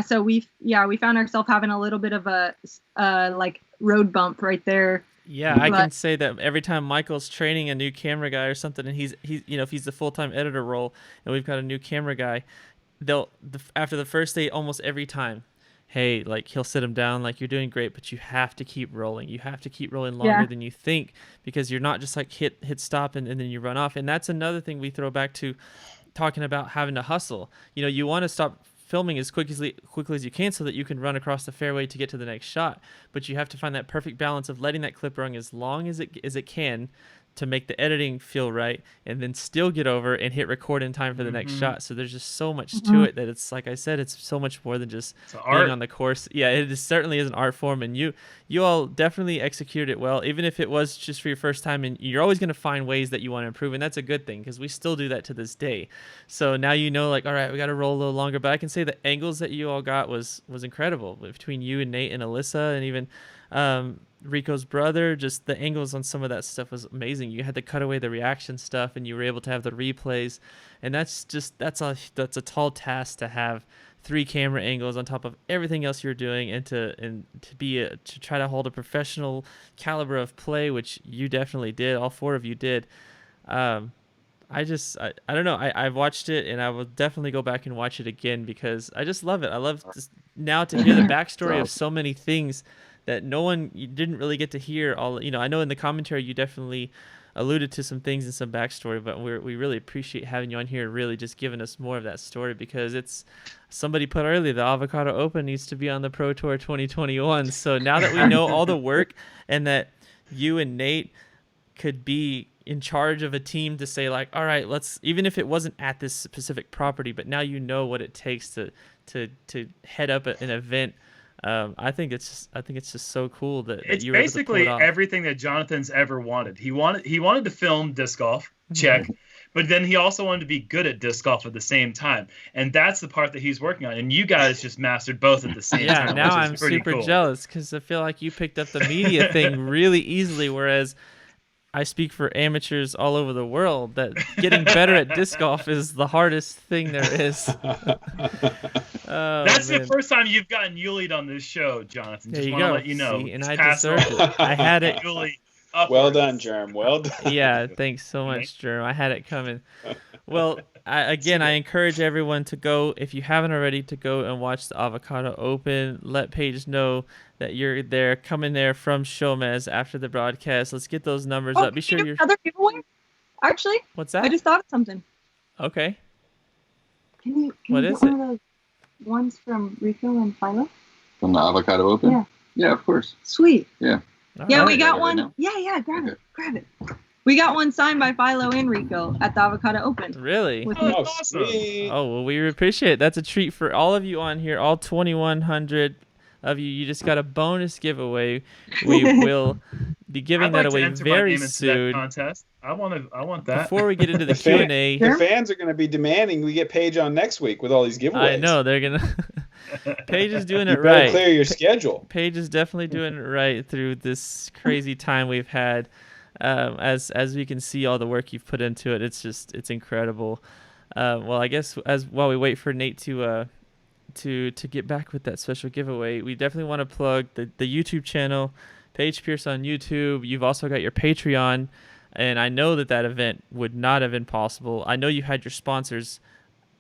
so we found ourselves having a little bit of a like road bump right there. Yeah, I can say that every time Michael's training a new camera guy or something, and he's if he's the full-time editor role, and we've got a new camera guy, after the first day, almost every time, hey, like he'll sit him down, like you're doing great, but you have to keep rolling. You have to keep rolling longer than you think, because you're not just like hit stop and then you run off. And that's another thing we throw back to talking about having to hustle. You want to stop filming as quickly as you can so that you can run across the fairway to get to the next shot, but you have to find that perfect balance of letting that clip run as long as it can to make the editing feel right, and then still get over and hit record in time for the next shot. So there's just so much to it that it's, like I said, it's so much more than just being on the course. Yeah, certainly is an art form, and you all definitely executed it well, even if it was just for your first time, and you're always going to find ways that you want to improve, and that's a good thing, because we still do that to this day. So now like, all right, we got to roll a little longer, but I can say the angles that you all got was incredible, between you and Nate and Alyssa, and even Rico's brother. Just the angles on some of that stuff was amazing. You had to cut away the reaction stuff, and you were able to have the replays, and that's a tall task to have 3 camera angles on top of everything else you're doing, and to try to hold a professional caliber of play, which you definitely did. All 4 of you did. I don't know. I've watched it, and I will definitely go back and watch it again, because I just love it. I love just now to hear the backstory of so many things that you didn't really get to hear. I know in the commentary you definitely alluded to some things and some backstory, but we really appreciate having you on here, really just giving us more of that story, because it's, somebody put earlier, the Avocado Open needs to be on the Pro Tour 2021. So now that we know all the work, and that you and Nate could be in charge of a team to say, like, all right, let's, even if it wasn't at this specific property, but now you know what it takes to head up an event. I think it's just so cool that it's you were basically able to pull it off. Everything that Jonathan's ever wanted. He wanted to film disc golf, check, but then he also wanted to be good at disc golf at the same time, and that's the part that he's working on. And you guys just mastered both at the same time. Yeah, now I'm super jealous, because I feel like you picked up the media thing really easily, whereas I speak for amateurs all over the world that getting better at disc golf is the hardest thing there is. That's the first time you've gotten Yulied on this show, Jonathan. Just want to let you know. See, and I deserved it. I had it. Well done, Germ. Well done. Yeah, thanks so much, Germ. I had it coming. Well, I encourage everyone to go, if you haven't already, to go and watch the Avocado Open. Let Paige know that you're there, coming there from SHOWMEZ after the broadcast. Let's get those numbers up. Be sure you're... Another giveaway? Actually, what's that? I just thought of something. Okay. Can you what get is one it? of those ones from Rico and Philo? From the Avocado Open? Yeah. Yeah, of course. Sweet. Yeah. Yeah, we got one. Right Yeah, grab it. We got one signed by Philo and Rico at the Avocado Open. Really? Oh, sweet. Oh, well, we appreciate it. That's a treat for all of you on here, all 2,100 of you. You just got a bonus giveaway. We will be giving that away very soon. Contest. I want that. Before we get into the Q&A, the fans are going to be demanding we get Paige on next week with all these giveaways. I know they're gonna. Paige is doing it you better right. Clear your schedule. Paige is definitely doing it right through this crazy time we've had. As we can see all the work you've put into it, it's incredible. Well, I guess while we wait for Nate to get back with that special giveaway, we definitely want to plug the YouTube channel, Paige Pierce on YouTube. You've also got your Patreon, and I know that event would not have been possible. I know you had your sponsors,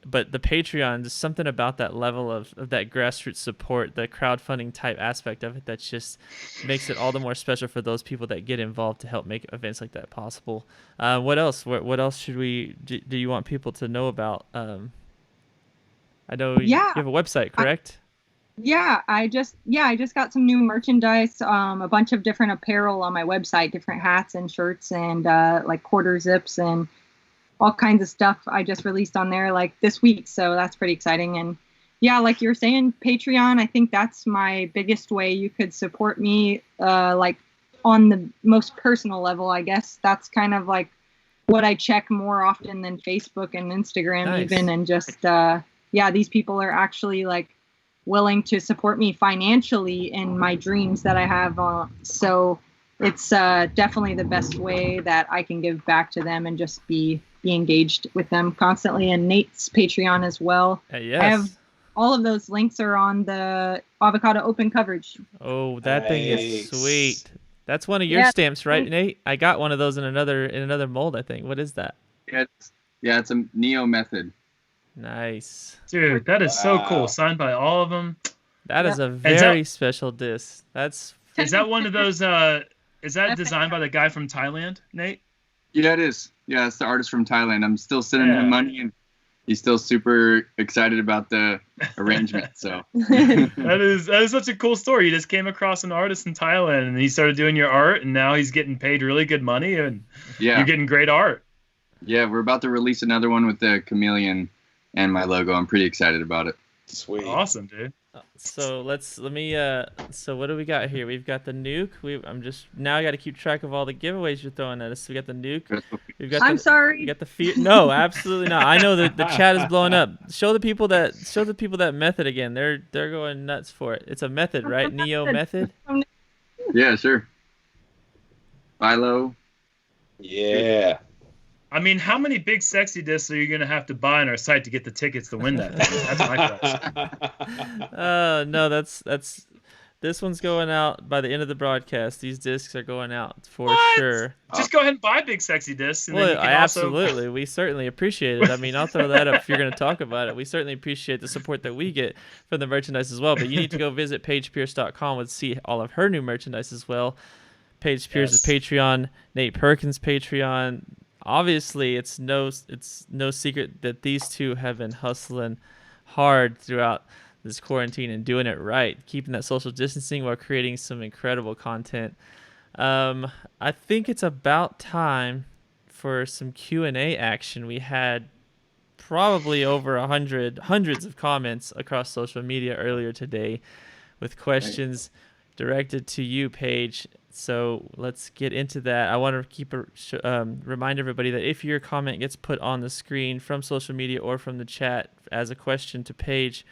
but the Patreon, there's something about that level of that grassroots support, the crowdfunding type aspect of it, that just makes it all the more special for those people that get involved to help make events like that possible. What else? What else should do you want people to know about? I know you have a website, correct? Yeah, I just got some new merchandise, a bunch of different apparel on my website, different hats and shirts and like quarter zips and all kinds of stuff I just released on there like this week. So that's pretty exciting. And yeah, like you're saying, Patreon, I think that's my biggest way you could support me, like on the most personal level, I guess. That's kind of like what I check more often than Facebook and Instagram. Nice. Even. And just, these people are actually like willing to support me financially in my dreams that I have. So it's definitely the best way that I can give back to them and just be engaged with them constantly. And Nate's Patreon as well. Yes. I have all of those links are on the Avocado Open coverage. Oh, that thing is Nice. sweet. That's one of your stamps, right, Nate? I got one of those in another mold, I think. What is that? It's a Neo method. Nice. Dude, that is so Wow. cool. Signed by all of them. That is a that- very special disc. That's Is that one of those? Is that designed by the guy from Thailand, Nate? Yeah, it is. Yeah, it's the artist from Thailand. I'm still sending Yeah. him money, and he's still super excited about the arrangement. So That is such a cool story. You just came across an artist in Thailand, and he started doing your art, and now he's getting paid really good money, and yeah, you're getting great art. yeah, we're about to release another one with the chameleon and my logo. I'm pretty excited about it. Sweet. Awesome, dude. so so what do we got here? We've got the nuke. Now I got to keep track of all the giveaways you're throwing at us. So we got the nuke. We've got I'm We sorry. got the fear. No, absolutely not. I know that the chat is blowing up. Show the people that method again. They're going nuts for it. It's a method, right? Neo method. Yeah, sure. Philo. Yeah. I mean, how many big sexy discs are you gonna have to buy on our site to get the tickets to win that thing? That's my question. No, that's this one's going out by the end of the broadcast. These discs are going out for What? sure. Just go ahead and buy big sexy discs, and then Well, you can also. absolutely. We certainly appreciate it. I mean, I'll throw that up if you're going to talk about it. We certainly appreciate the support that we get from the merchandise as well. But you need to go visit PaigePierce.com and see all of her new merchandise as well. Paige Pierce's Patreon, Nate Perkins' Patreon. Obviously, it's no secret that these two have been hustling hard throughout this quarantine and doing it right, keeping that social distancing while creating some incredible content. I think it's about time for some Q&A action. We had probably over hundreds of comments across social media earlier today with questions directed to you, Paige. So let's get into that. I want to remind everybody that if your comment gets put on the screen from social media or from the chat as a question to Paige,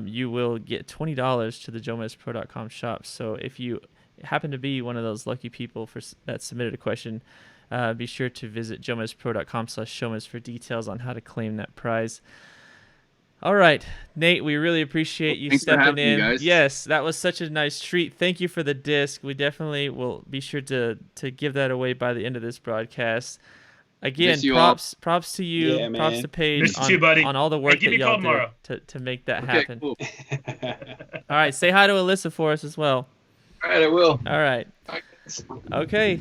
you will get $20 to the JomezPro.com shop. So if you happen to be one of those lucky people that submitted a question, be sure to visit JomezPro.com/Showmez for details on how to claim that prize. All right, Nate, we really appreciate you Thanks for stepping having me, in. guys. Yes, that was such a nice treat. Thank you for the disc. We definitely will be sure to give that away by the end of this broadcast. Again, Miss you all. props to you, Yeah, props man. to Paige Miss you too, buddy. on all the Hey, work give that me a call y'all tomorrow. did to make that Okay, happen. cool. All right, say hi to Alyssa for us as well. All right, I will. All right. Bye. Okay.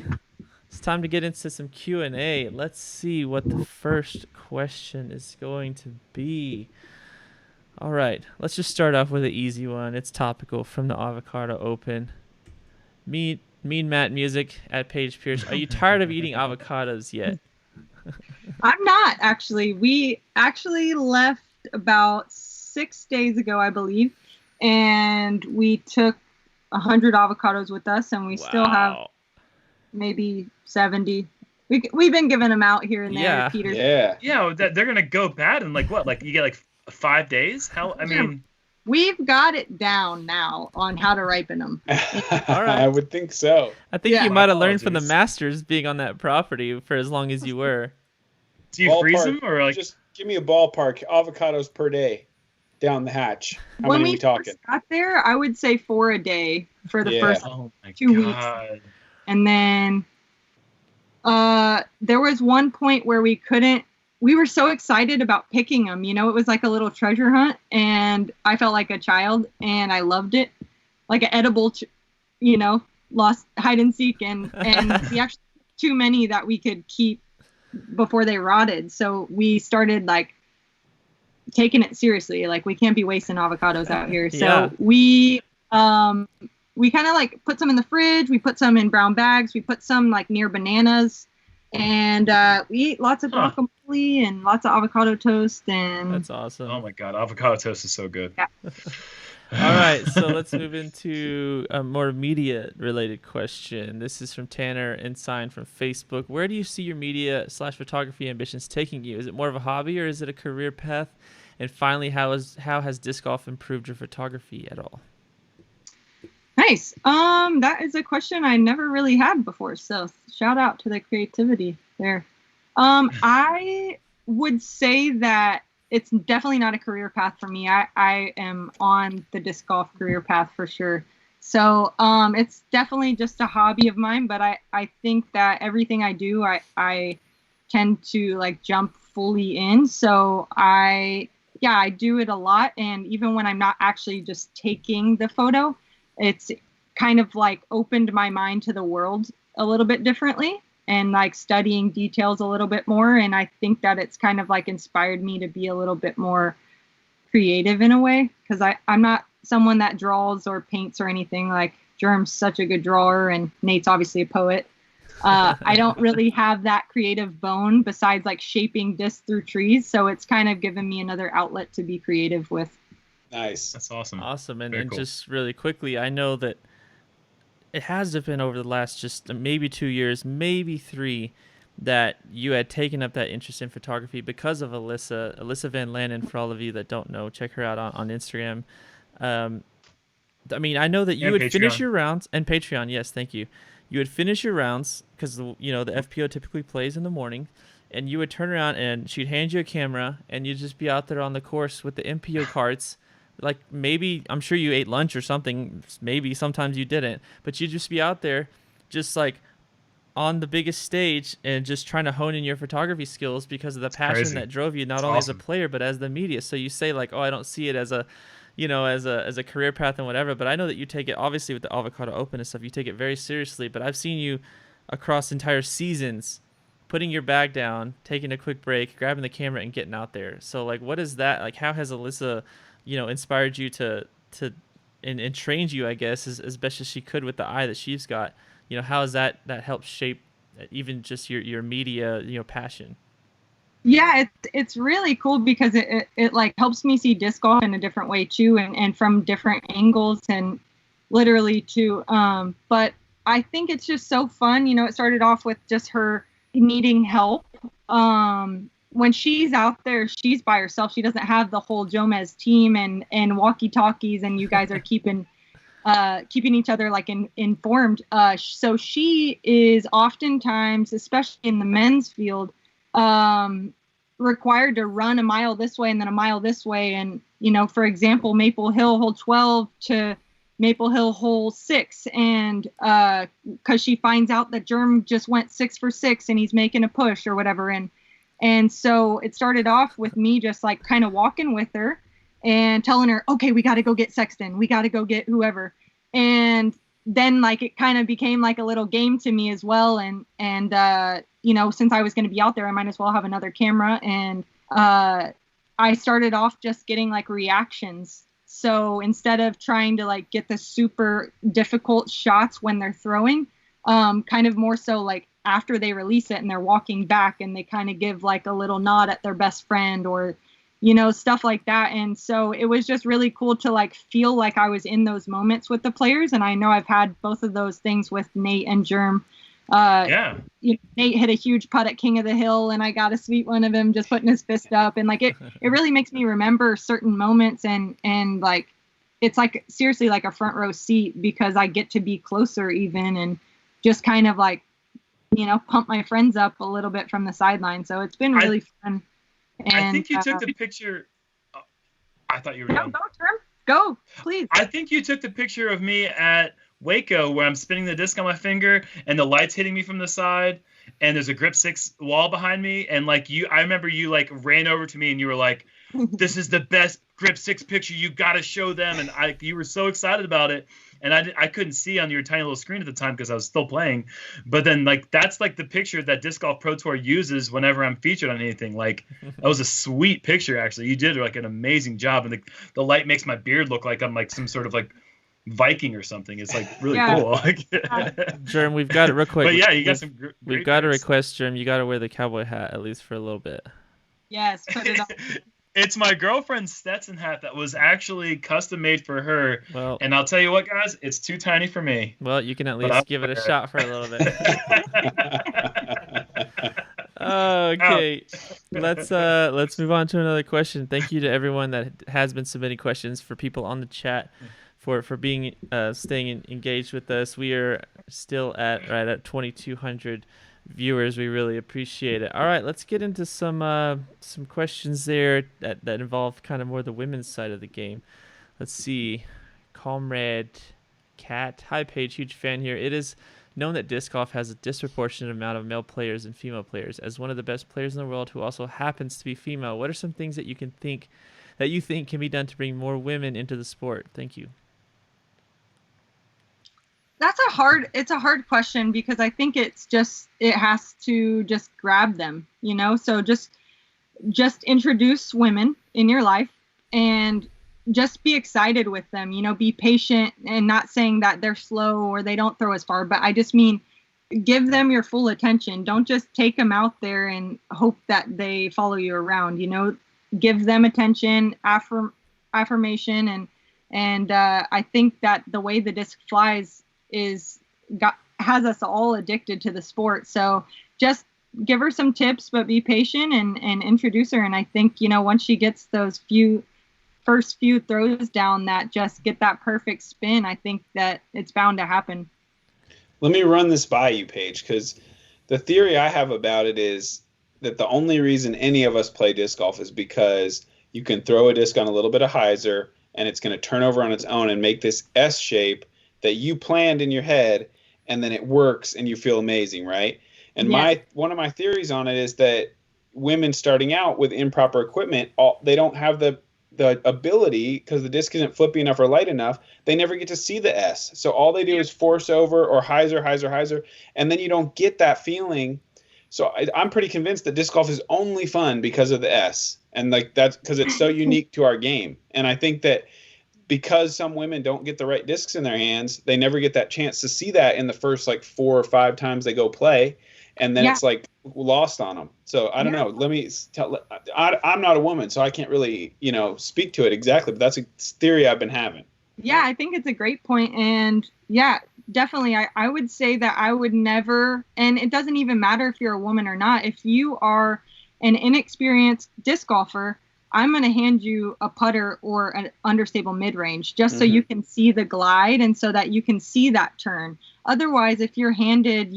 It's time to get into some Q&A. Let's see what the first question is going to be. All right. Let's just start off with an easy one. It's topical from the Avocado Open. Mean Matt Music at Paige Pierce. Are you tired of eating avocados yet? I'm not actually. We actually left about 6 days ago, I believe, and we took 100 avocados with us, and we still have Wow. maybe 70. We've been giving them out here and there, Yeah. Peter. Yeah. Yeah, they're gonna go bad in like what? Like you get like 5 days? How? I mean, We've got it down now on how to ripen them. I would think so. I think Yeah. you might have learned from the Apologies. masters being on that property for as long as you were. do you freeze Ballpark. them or like? Just give me a ballpark. Avocados per day down the hatch. How When many we we talking? first got there, I would say 4 a day for the Yeah. first, Oh my 2 weeks. god. and then there was one point where we were so excited about picking them. You know, it was like a little treasure hunt, and I felt like a child, and I loved it, like an edible, lost hide and seek, and we actually took too many that we could keep before they rotted. So we started like taking it seriously. Like, we can't be wasting avocados out here. So Yeah. we kind of like put some in the fridge. We put some in brown bags. We put some like near bananas, and we eat lots of guacamole and lots of avocado toast. And That's awesome. Oh my God, avocado toast is so good. Yeah. All right, so let's move into a more media-related question. This is from Tanner Ensign from Facebook. Where do you see your media/photography ambitions taking you? Is it more of a hobby or is it a career path? And finally, how has disc golf improved your photography at all? Nice. That is a question I never really had before. So shout out to the creativity there. I would say that it's definitely not a career path for me. I am on the disc golf career path for sure. So it's definitely just a hobby of mine, but I think that everything I do, I tend to like jump fully in. So I do it a lot. And even when I'm not actually just taking the photo, it's kind of like opened my mind to the world a little bit differently, and like studying details a little bit more. And I think that it's kind of like inspired me to be a little bit more creative in a way, because I'm not someone that draws or paints or anything. Like, Germ's such a good drawer, and Nate's obviously a poet. I don't really have that creative bone besides like shaping discs through trees. So it's kind of given me another outlet to be creative with. Nice. That's awesome. Awesome. And, Very and cool. just really quickly, I know that it has been over the last just maybe 2 years, maybe 3, that you had taken up that interest in photography because of Alyssa Van Lannen. For all of you that don't know, check her out on Instagram. I mean, I know that you And would finish Patreon. your rounds, and Patreon, yes, thank you. You would finish your rounds because the FPO typically plays in the morning, and you would turn around and she'd hand you a camera, and you'd just be out there on the course with the MPO carts. Like, maybe, I'm sure you ate lunch or something. Maybe sometimes you didn't, but you'd just be out there, just like on the biggest stage and just trying to hone in your photography skills because of the passion crazy. that drove you, not It's only as a awesome. player but as the media. So you say like, oh, I don't see it as a, as a career path and whatever, but I know that you take it, obviously with the Avocado Open and stuff, you take it very seriously. But I've seen you across entire seasons putting your bag down, taking a quick break, grabbing the camera and getting out there. So like, what is that like? How has Alyssa inspired you to and trained you, I guess, as best as she could with the eye that she's got? How has that helped shape even just your media passion? Yeah, it's really cool because it like helps me see disc golf in a different way too, and from different angles and literally too. But I think it's just so fun. It started off with just her needing help. When she's out there, she's by herself. She doesn't have the whole Jomez team and walkie-talkies, and you guys are keeping each other like informed. So she is oftentimes, especially in the men's field, required to run a mile this way and then a mile this way. And, for example, Maple Hill hole 12 to Maple Hill hole 6. And because she finds out that Germ just went 6 for 6 and he's making a push or whatever. And so it started off with me just like kind of walking with her and telling her, okay, we got to go get Sexton. We got to go get whoever. And then like it kind of became like a little game to me as well. And since I was going to be out there, I might as well have another camera. And I started off just getting like reactions. So instead of trying to like get the super difficult shots when they're throwing, kind of more so like after they release it and they're walking back and they kind of give like a little nod at their best friend or, stuff like that. And so it was just really cool to like feel like I was in those moments with the players. And I know I've had both of those things with Nate and Germ. Yeah. Nate hit a huge putt at King of the Hill and I got a sweet one of him just putting his fist up. And like it really makes me remember certain moments and like it's like seriously like a front row seat because I get to be closer even and just kind of like, pump my friends up a little bit from the sideline. So it's been really fun. And I think you took the picture. Oh, I thought you were done. Go, Germ. Go, please. I think you took the picture of me at Waco where I'm spinning the disc on my finger and the light's hitting me from the side and there's a grip 6 wall behind me. And like I remember you like ran over to me and you were like, this is the best grip 6 picture. You got to show them. And you were so excited about it. and I couldn't see on your tiny little screen at the time because I was still playing. But then like that's like the picture that Disc Golf Pro Tour uses whenever I'm featured on anything. Like that was a sweet picture actually. You did like an amazing job, and the light makes my beard look like I'm like some sort of like Viking or something. It's like really cool. Germ, we've got it real quick. But yeah, you got some. We've got a request, Germ. You got to wear the cowboy hat at least for a little bit. Yes, put it on. It's my girlfriend's Stetson hat that was actually custom made for her. Well, and I'll tell you what, guys, it's too tiny for me. Well, you can at least give it a shot for a little bit. Okay, let's move on to another question. Thank you to everyone that has been submitting questions, for people on the chat, for being staying engaged with us. We are still at 2,200 viewers. We really appreciate it. All right, let's get into some questions there that involve kind of more the women's side of the game. Let's see. Comrade Cat, hi Paige, huge fan here. It is known that disc golf has a disproportionate amount of male players and female players. As one of the best players in the world who also happens to be female, what are some things that you think can be done to bring more women into the sport? Thank you. It's a hard question, because I think it has to just grab them, so just introduce women in your life and just be excited with them, be patient, and not saying that they're slow or they don't throw as far, but I just mean give them your full attention. Don't just take them out there and hope that they follow you around, give them attention, affirmation. And I think that the way the disc flies has us all addicted to the sport. So just give her some tips, but be patient and introduce her. And I think, once she gets those first few throws down that just get that perfect spin, I think that it's bound to happen. Let me run this by you, Paige, because the theory I have about it is that the only reason any of us play disc golf is because you can throw a disc on a little bit of hyzer and it's going to turn over on its own and make this S shape that you planned in your head, and then it works and you feel amazing, right? And one of my theories on it is that women starting out with improper equipment, they don't have the ability, because the disc isn't flippy enough or light enough, they never get to see the S. So all they do is force over or hyzer, and then you don't get that feeling. So I'm pretty convinced that disc golf is only fun because of the S, and like that's because it's so unique to our game. And I think that because some women don't get the right discs in their hands, they never get that chance to see that in the first like 4 or 5 times they go play, and then it's like lost on them. So I don't know. Let me tell. I'm not a woman, so I can't really speak to it exactly. But that's a theory I've been having. Yeah, I think it's a great point, and yeah, definitely. I would say that I would never, and it doesn't even matter if you're a woman or not. If you are an inexperienced disc golfer, I'm going to hand you a putter or an understable mid-range just so you can see the glide and so that you can see that turn. Otherwise, if you're handed,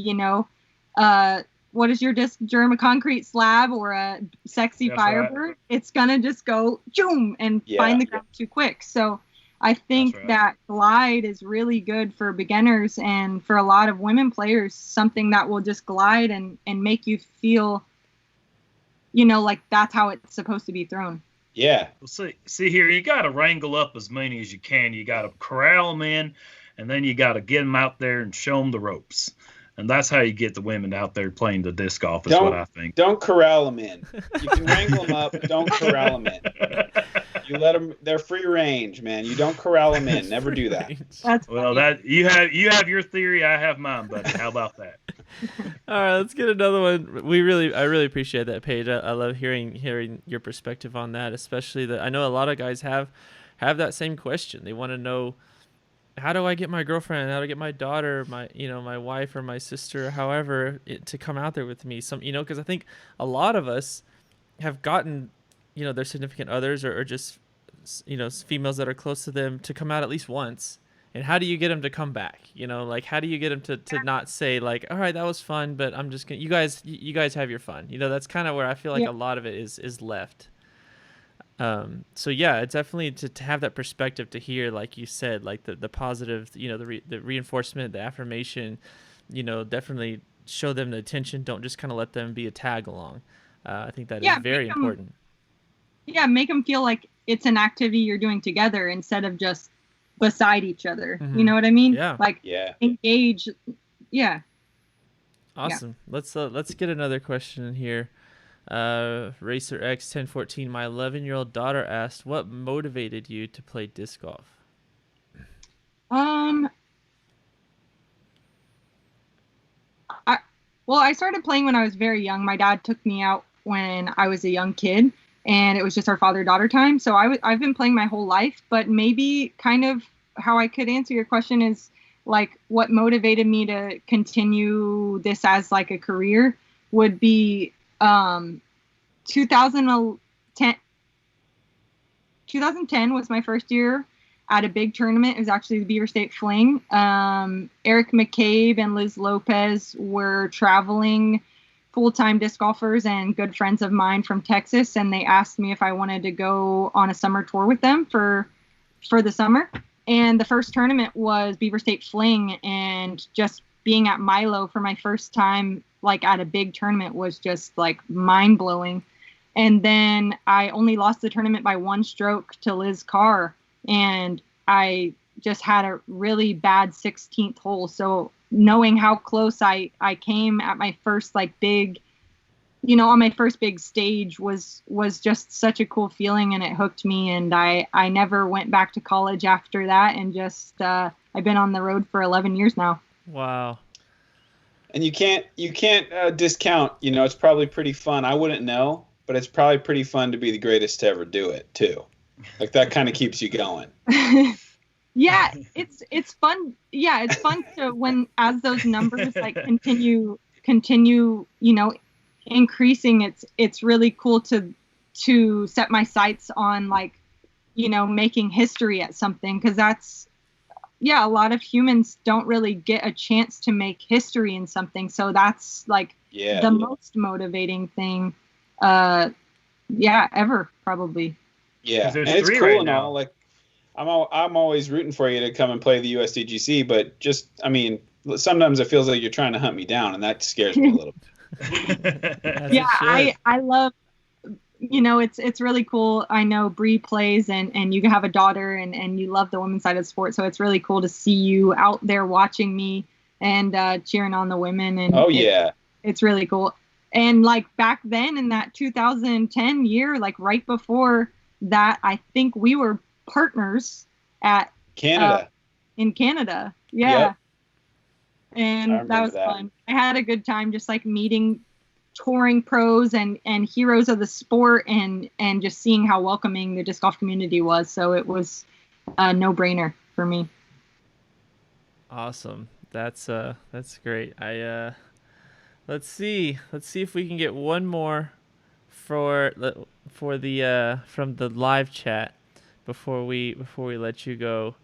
what is your disc, Germ, a concrete slab or a sexy Firebird, it's going to just go zoom and find the ground too quick. So I think that glide is really good for beginners, and for a lot of women players, something that will just glide and make you feel like that's how it's supposed to be thrown. Yeah. Well, see here, you got to wrangle up as many as you can. You got to corral them in, and then you got to get them out there and show them the ropes. And that's how you get the women out there playing the disc golf, is what I think. Don't corral them in. You can wrangle them up, don't corral them in. You let them, they're free range, man. You don't corral them in. Never do that. That's well, funny. that you have your theory, I have mine, buddy. How about that? All right, let's get another one. I really appreciate that, Paige. I love hearing your perspective on that, especially that I know a lot of guys have that same question. They want to know, how do I get my girlfriend, how do I get my daughter, my wife or my sister, however, to come out there with me? Because I think a lot of us have gotten, their significant others or just, females that are close to them to come out at least once. And how do you get them to come back? How do you get them to not say like, all right, that was fun, but I'm just gonna, you guys have your fun. That's kind of where I feel like a lot of it is left. So yeah, it's definitely to have that perspective, to hear, like you said, like the positive, the reinforcement, the affirmation, definitely show them the attention. Don't just kind of let them be a tag along. I think that is very important. Yeah, make them feel like it's an activity you're doing together instead of just beside each other. Mhm. You know what I mean? Yeah. Like Yeah. engage. Yeah. Awesome. Let's get another question in here. Racer X 1014. My 11-year-old daughter asked, "What motivated you to play disc golf?" I started playing when I was very young. My dad took me out when I was a young kid, and it was just our father-daughter time. So I've been playing my whole life, but maybe kind of how I could answer your question is like what motivated me to continue this as like a career would be 2010 was my first year at a big tournament. It was actually the Beaver State Fling. Eric McCabe and Liz Lopez were traveling full-time disc golfers and good friends of mine from Texas, and they asked me if I wanted to go on a summer tour with them for the summer. And the first tournament was Beaver State Fling, and just being at Milo for my first time like at a big tournament was just like mind-blowing. And then I only lost the tournament by 1 stroke to Liz Carr, and I just had a really bad 16th hole. So knowing how close I came at my first like big, on my first big stage was just such a cool feeling, and it hooked me. And I never went back to college after that, and just I've been on the road for 11 years now. Wow. And you can't discount, it's probably pretty fun. I wouldn't know, but it's probably pretty fun to be the greatest to ever do it too. Like that kind of keeps you going. Yeah, it's fun. Yeah, it's fun to when as those numbers like continue, increasing. It's really cool to set my sights on like, making history at something, because that's a lot of humans don't really get a chance to make history in something. So that's like the most motivating thing, ever probably. Yeah, There's and it's 3 cool right and now. all. Like, I'm always rooting for you to come and play the USDGC, but sometimes it feels like you're trying to hunt me down, and that scares me a little bit. As it should. I love, it's really cool. I know Bree plays, and you have a daughter, and you love the women's side of the sport, so it's really cool to see you out there watching me and cheering on the women. And it's really cool. And like back then in that 2010 year, like right before that, I think we were partners at Canada. In Canada. Yeah. Yep. And that was fun. I had a good time just like meeting touring pros and heroes of the sport, and just seeing how welcoming the disc golf community was. So it was a no-brainer for me. Awesome. That's great. Let's see if we can get one more for the from the live chat before we let you go.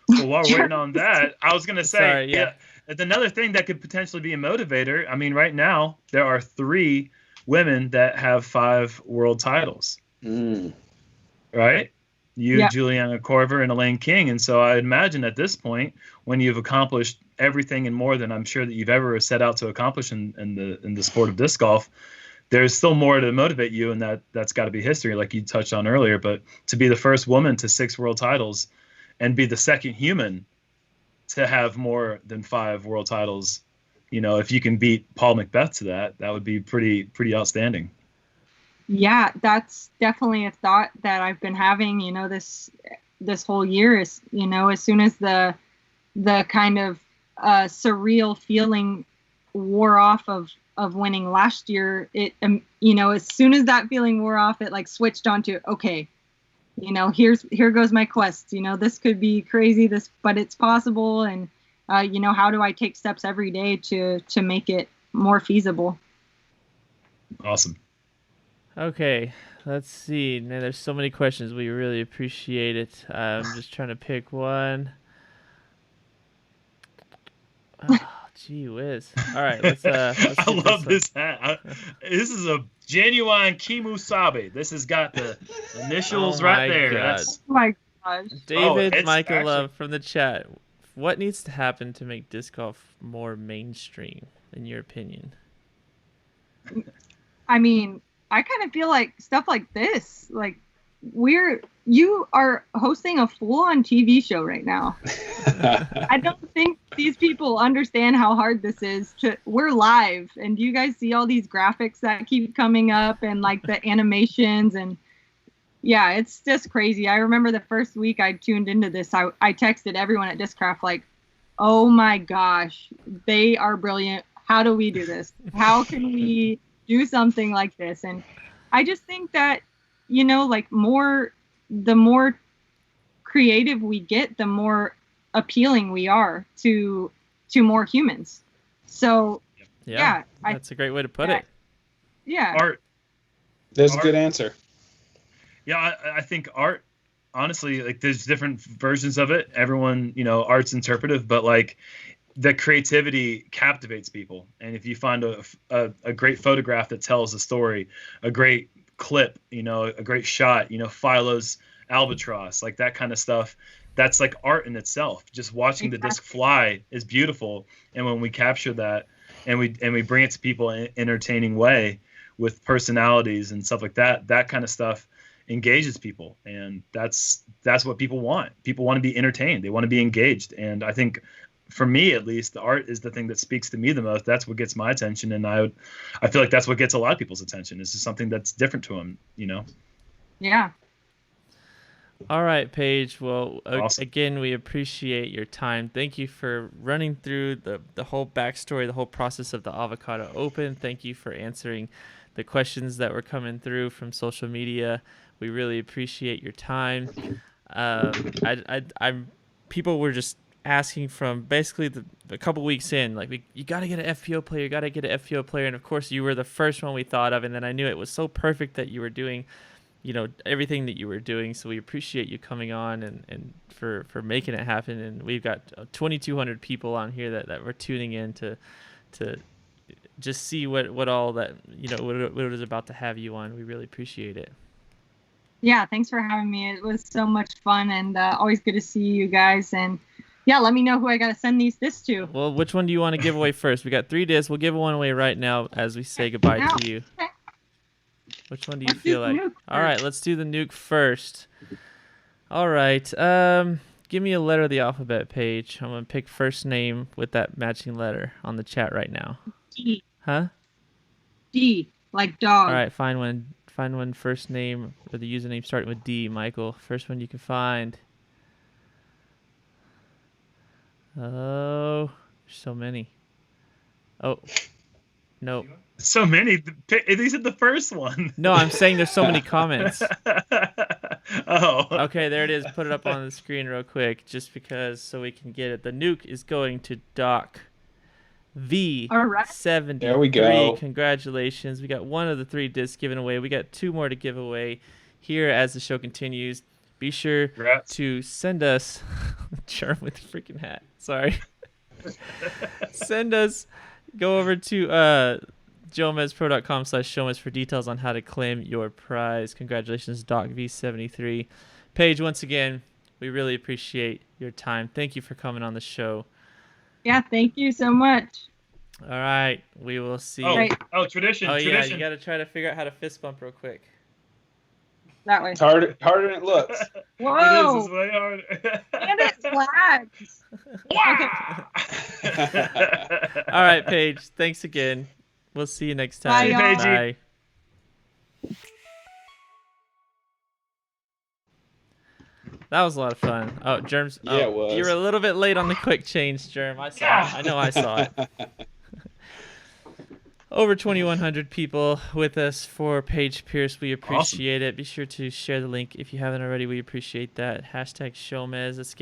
Well, while we're waiting on that, I was going to say, Sorry, another thing that could potentially be a motivator. I mean, right now, there are 3 women that have 5 world titles. Right? You, Juliana Korver, and Elaine King. And so I imagine at this point, when you've accomplished everything and more than I'm sure that you've ever set out to accomplish in the sport of disc golf, there's still more to motivate you, and that's got to be history, like you touched on earlier. But to be the first woman to 6 world titles and be the second human to have more than 5 world titles, if you can beat Paul Macbeth to that would be pretty outstanding. Yeah, that's definitely a thought that I've been having, this whole year is, as soon as the kind of surreal feeling wore off of winning last year, it, as soon as that feeling wore off, it like switched onto, okay, here goes my quest. This could be crazy, but it's possible. And, how do I take steps every day to make it more feasible? Awesome. Okay, let's see. Man, there's so many questions. We really appreciate it. I'm just trying to pick one. Oh, gee whiz. All right, let's I love this hat. This is a genuine Kimusabe. This has got the initials right there. God. Oh my gosh. David Michael Love from the chat. What needs to happen to make disc golf more mainstream, in your opinion? I mean, I kind of feel like stuff like this, like you are hosting a full-on TV show right now. I don't think these people understand how hard this is. We're live, and do you guys see all these graphics that keep coming up and like the animations? And yeah, it's just crazy. I remember the first week I tuned into this, I texted everyone at Discraft like, oh my gosh, they are brilliant. How do we do this? How can we do something like this? And I just think that, you know, like the more creative we get, the more appealing we are to more humans. So yeah, that's a great way to put it. Yeah. Art. That's a good answer. Yeah, I think art, honestly, like there's different versions of it. Everyone, you know, art's interpretive, but like the creativity captivates people. And if you find a great photograph that tells a story, a great clip, you know, a great shot, you know, Philo's albatross, like that kind of stuff, that's like art in itself. Just watching the disc fly is beautiful. And when we capture that and we bring it to people in an entertaining way with personalities and stuff like that, that kind of stuff engages people. And that's what people want. People want to be entertained. They want to be engaged. And I think for me, at least, the art is the thing that speaks to me the most. That's what gets my attention. And I feel like that's what gets a lot of people's attention. It's just something that's different to them, you know? Yeah. All right, Paige. Well, Awesome. Again, we appreciate your time. Thank you for running through the whole backstory, the whole process of the Avocado Open. Thank you for answering the questions that were coming through from social media. We really appreciate your time. People were just asking from basically a couple weeks in, like, you got to get an FPO player, and of course you were the first one we thought of, and then I knew it was so perfect that you were doing, you know, everything that you were doing. So we appreciate you coming on and for making it happen. And we've got 2,200 people on here that were tuning in to just see what all that, you know, what it was about to have you on. We really appreciate it. Yeah, thanks for having me. It was so much fun, and always good to see you guys. And yeah, let me know who I got to send these discs to. Well, which one do you want to give away first? We got 3 discs. We'll give one away right now as we say goodbye to you. Which one do you feel like? All right, let's do the nuke first. All right. Give me a letter of the alphabet, Paige. I'm going to pick first name with that matching letter on the chat right now. D. Huh? D, like dog. All right, find one first name or the username starting with D, Michael. First one you can find. Oh, there's so many. Oh, no. So many. These are the first one. No, I'm saying there's so many comments. Oh. Okay, there it is. Put it up on the screen real quick, just because so we can get it. The nuke is going to Doc V73. There we go. Congratulations. We got one of the 3 discs given away. We got 2 more to give away here as the show continues. Be sure to send us Germ with the freaking hat. Sorry. Go over to JomezPro.com/SHOWMEZ for details on how to claim your prize. Congratulations, Doc V73. Paige, once again, we really appreciate your time. Thank you for coming on the show. Yeah, thank you so much. All right, we will see. Tradition. Oh, yeah, tradition. you got to try to figure out how to fist bump real quick. That way. It's harder than it looks. Whoa! It is. It's way hard. And it's flags. All right, Paige, thanks again. We'll see you next time. Bye, y'all. Bye. That was a lot of fun. Oh, Germs. Yeah, it was. You were a little bit late on the quick change, Germ. I saw it. I know I saw it. Over 2,100 people with us for Paige Pierce. We appreciate it. Be sure to share the link if you haven't already. We appreciate that. #ShowMez. Let's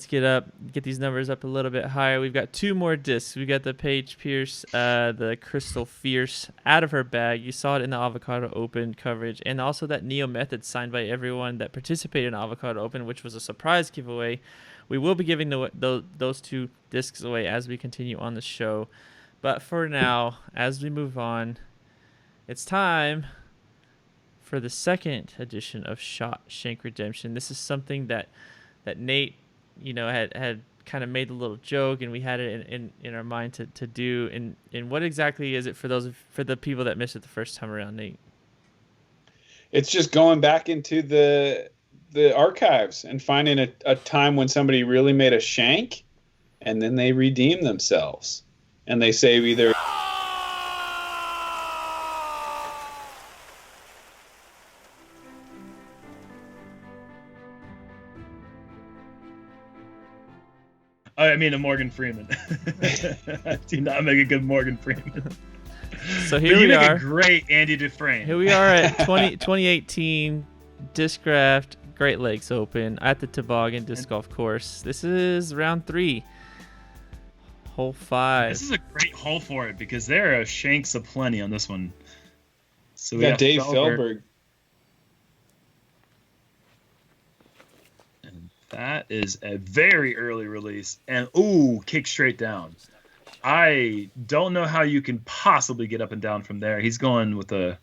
get these numbers up a little bit higher. We've got 2 more discs. We've got the Paige Pierce, the Crystal Fierce out of her bag. You saw it in the Avocado Open coverage, and also that Neo Method signed by everyone that participated in Avocado Open, which was a surprise giveaway. We will be giving those 2 discs away as we continue on the show. But for now, as we move on, it's time for the second edition of Shank Redemption. This is something that Nate, you know, had kind of made a little joke, and we had it in our mind to do. And what exactly is it for the people that missed it the first time around, Nate? It's just going back into the archives and finding a time when somebody really made a shank, and then they redeem themselves, and they say either. I mean, a Morgan Freeman. I do not make a good Morgan Freeman. So But here you we make are. a great Andy Dufresne. Here we are at 2018 Discraft Great Lakes Open at the Toboggan Disc Golf Course. This is round 3, hole 5. This is a great hole for it because there are shanks aplenty on this one. So We got Dave Feldberg. And that is a very early release. And ooh, kick straight down. I don't know how you can possibly get up and down from there. He's going with a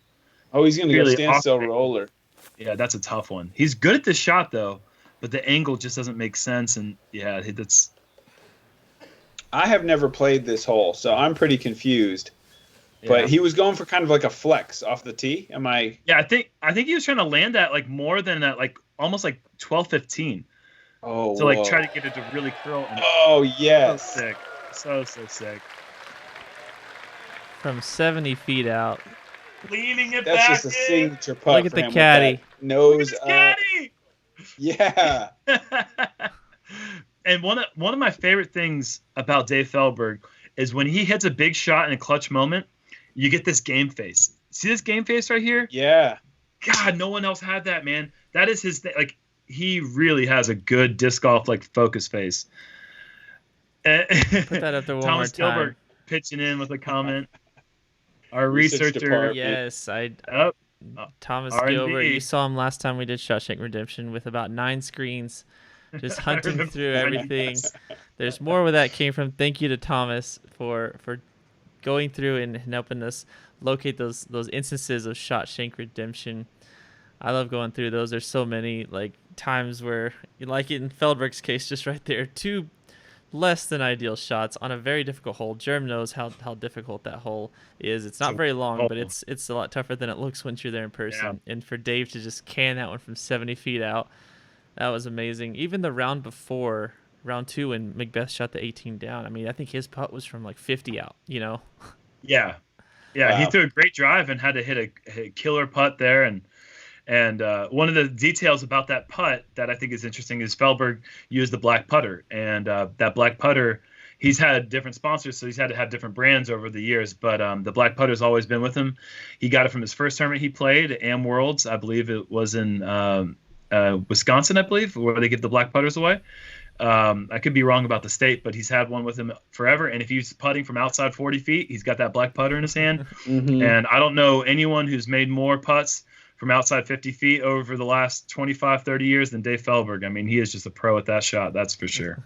Oh, he's going to really go standstill awkward. roller. Yeah, that's a tough one. He's good at this shot though, but the angle just doesn't make sense. And yeah, that's. I have never played this hole, so I'm pretty confused. But Yeah. he was going for kind of like a flex off the tee. Am I? Yeah, I think he was trying to land that like more than that, like almost like 12-15 Oh, to like whoa. try to get it to really curl. And Oh, so yes. sick, so sick. From 70 feet out. Leaning it That's back. just a signature putt. Look at for the him with caddy. that Nose Look up. at his Yeah. caddy. And one of my favorite things about Dave Feldberg is when he hits a big shot in a clutch moment, you get this game face. See this game face right here? Yeah. God, no one else had that, man. That is his thing. Like, he really has a good disc golf like focus face. Put that up there one Thomas more time. Gilbert pitching in with a comment. Our Research researcher. department. Yes, Yep. Thomas R&D. Gilbert. You saw him last time we did Shawshank Redemption with about 9 screens, just hunting remember through that. everything. There's more where that came from. Thank you to Thomas for going through and helping us locate those instances of Shawshank Redemption. I love going through those. There's so many like times where, like in Feldberg's case, just right there, 2 less than ideal shots on a very difficult hole. Jerm knows how difficult that hole is. It's not very long, but it's a lot tougher than it looks once you're there in person. Yeah. And for Dave to just can that one from 70 feet out, that was amazing. Even the round before, round 2, when Macbeth shot the 18 down, I mean, I think his putt was from like 50 out, you know? Yeah. Yeah, Wow. he threw a great drive and had to hit a killer putt there. And one of the details about that putt that I think is interesting is Feldberg used the black putter. And that black putter, he's had different sponsors, so he's had to have different brands over the years. But the black putter's always been with him. He got it from his first tournament he played, Am Worlds. I believe it was in Wisconsin, I believe, where they give the black putters away. I could be wrong about the state, but he's had one with him forever. And if he's putting from outside 40 feet, he's got that black putter in his hand. Mhm. And I don't know anyone who's made more putts from outside 50 feet over the last 25, 30 years than Dave Feldberg. I mean, he is just a pro at that shot. That's for sure.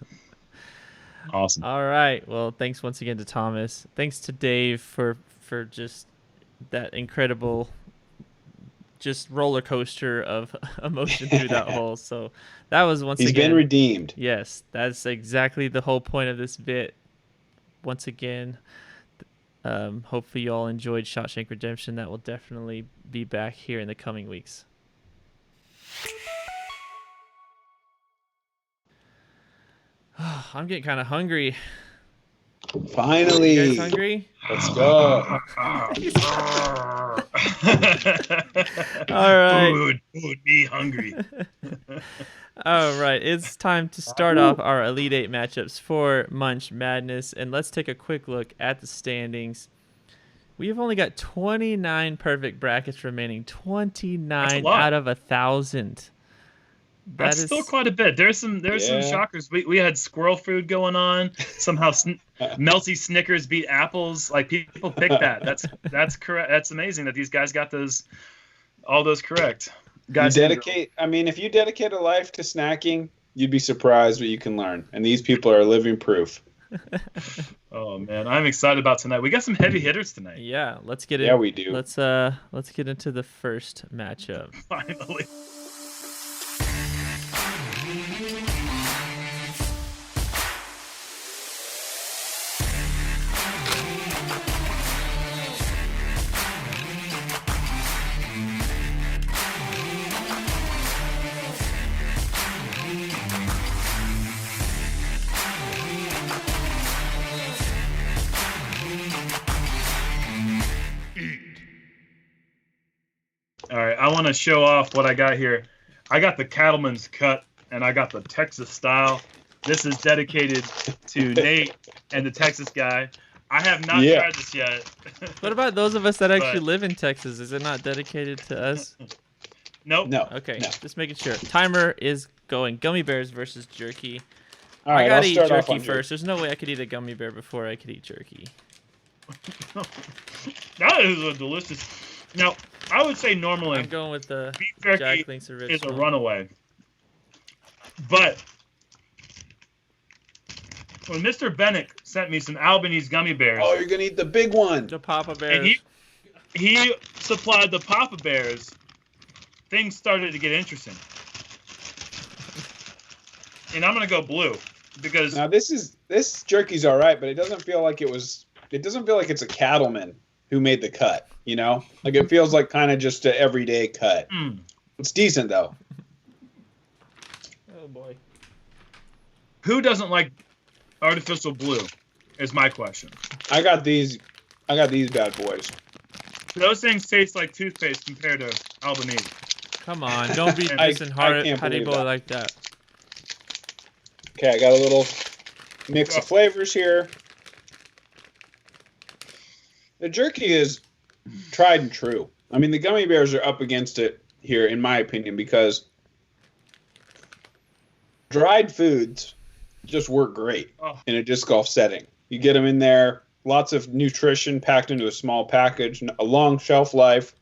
Awesome. All right. Well, thanks once again to Thomas. Thanks to Dave for just that incredible just roller coaster of emotion through that hole. So that was He's been redeemed. Yes, that's exactly the whole point of this bit. Once again, hopefully you all enjoyed Shawshank Redemption. That will definitely be back here in the coming weeks. I'm getting kind of hungry. Finally. You guys hungry? Let's go. All right. Food, me hungry. All right, it's time to start off our Elite 8 matchups for Munch Madness, and let's take a quick look at the standings. We have only got 29 perfect brackets remaining, 29 out of 1,000. That's still quite a bit. There's some shockers. We had squirrel food going on. Somehow melty Snickers beat apples. Like, people pick that. That's correct. That's amazing that these guys got all those correct. Guys, if you dedicate a life to snacking, you'd be surprised what you can learn. And these people are living proof. Oh man, I'm excited about tonight. We got some heavy hitters tonight. Yeah, let's get in. Yeah, we do. Let's get into the first matchup. Finally. All right, I want to show off what I got here. I got the Cattleman's Cut, and I got the Texas Style. This is dedicated to Nate and the Texas guy. I have not tried this yet. What about those of us that actually live in Texas? Is it not dedicated to us? Nope. No. Okay, no. just making sure. Timer is going. Gummy bears versus jerky. All right, I gotta I'll eat start off jerky on first. There's no way I could eat a gummy bear before I could eat jerky. That is a delicious. Now, I would say normally I'm going with the beef jerky Jack Link's is original. a runaway. But when Mr. Bennick sent me some Albanese gummy bears, Oh, you're gonna eat the big one. The Papa Bears. and he supplied the Papa Bears, things started to get interesting. And I'm gonna go blue because Now this jerky's all right, but it doesn't feel like it was. It doesn't feel like it's a cattleman who made the cut. You know, like it feels like kind of just an everyday cut. It's decent though. Oh boy. who doesn't like artificial blue? Is my question. I got these bad boys. Those things taste like toothpaste compared to Albanese. Come on, don't be I dissing can't believe Haribo that. like that. Okay, I got a little mix of flavors here. The jerky is tried and true. I mean, the gummy bears are up against it here, in my opinion, because dried foods just work great in a disc golf setting. You get them in there, lots of nutrition packed into a small package, a long shelf life.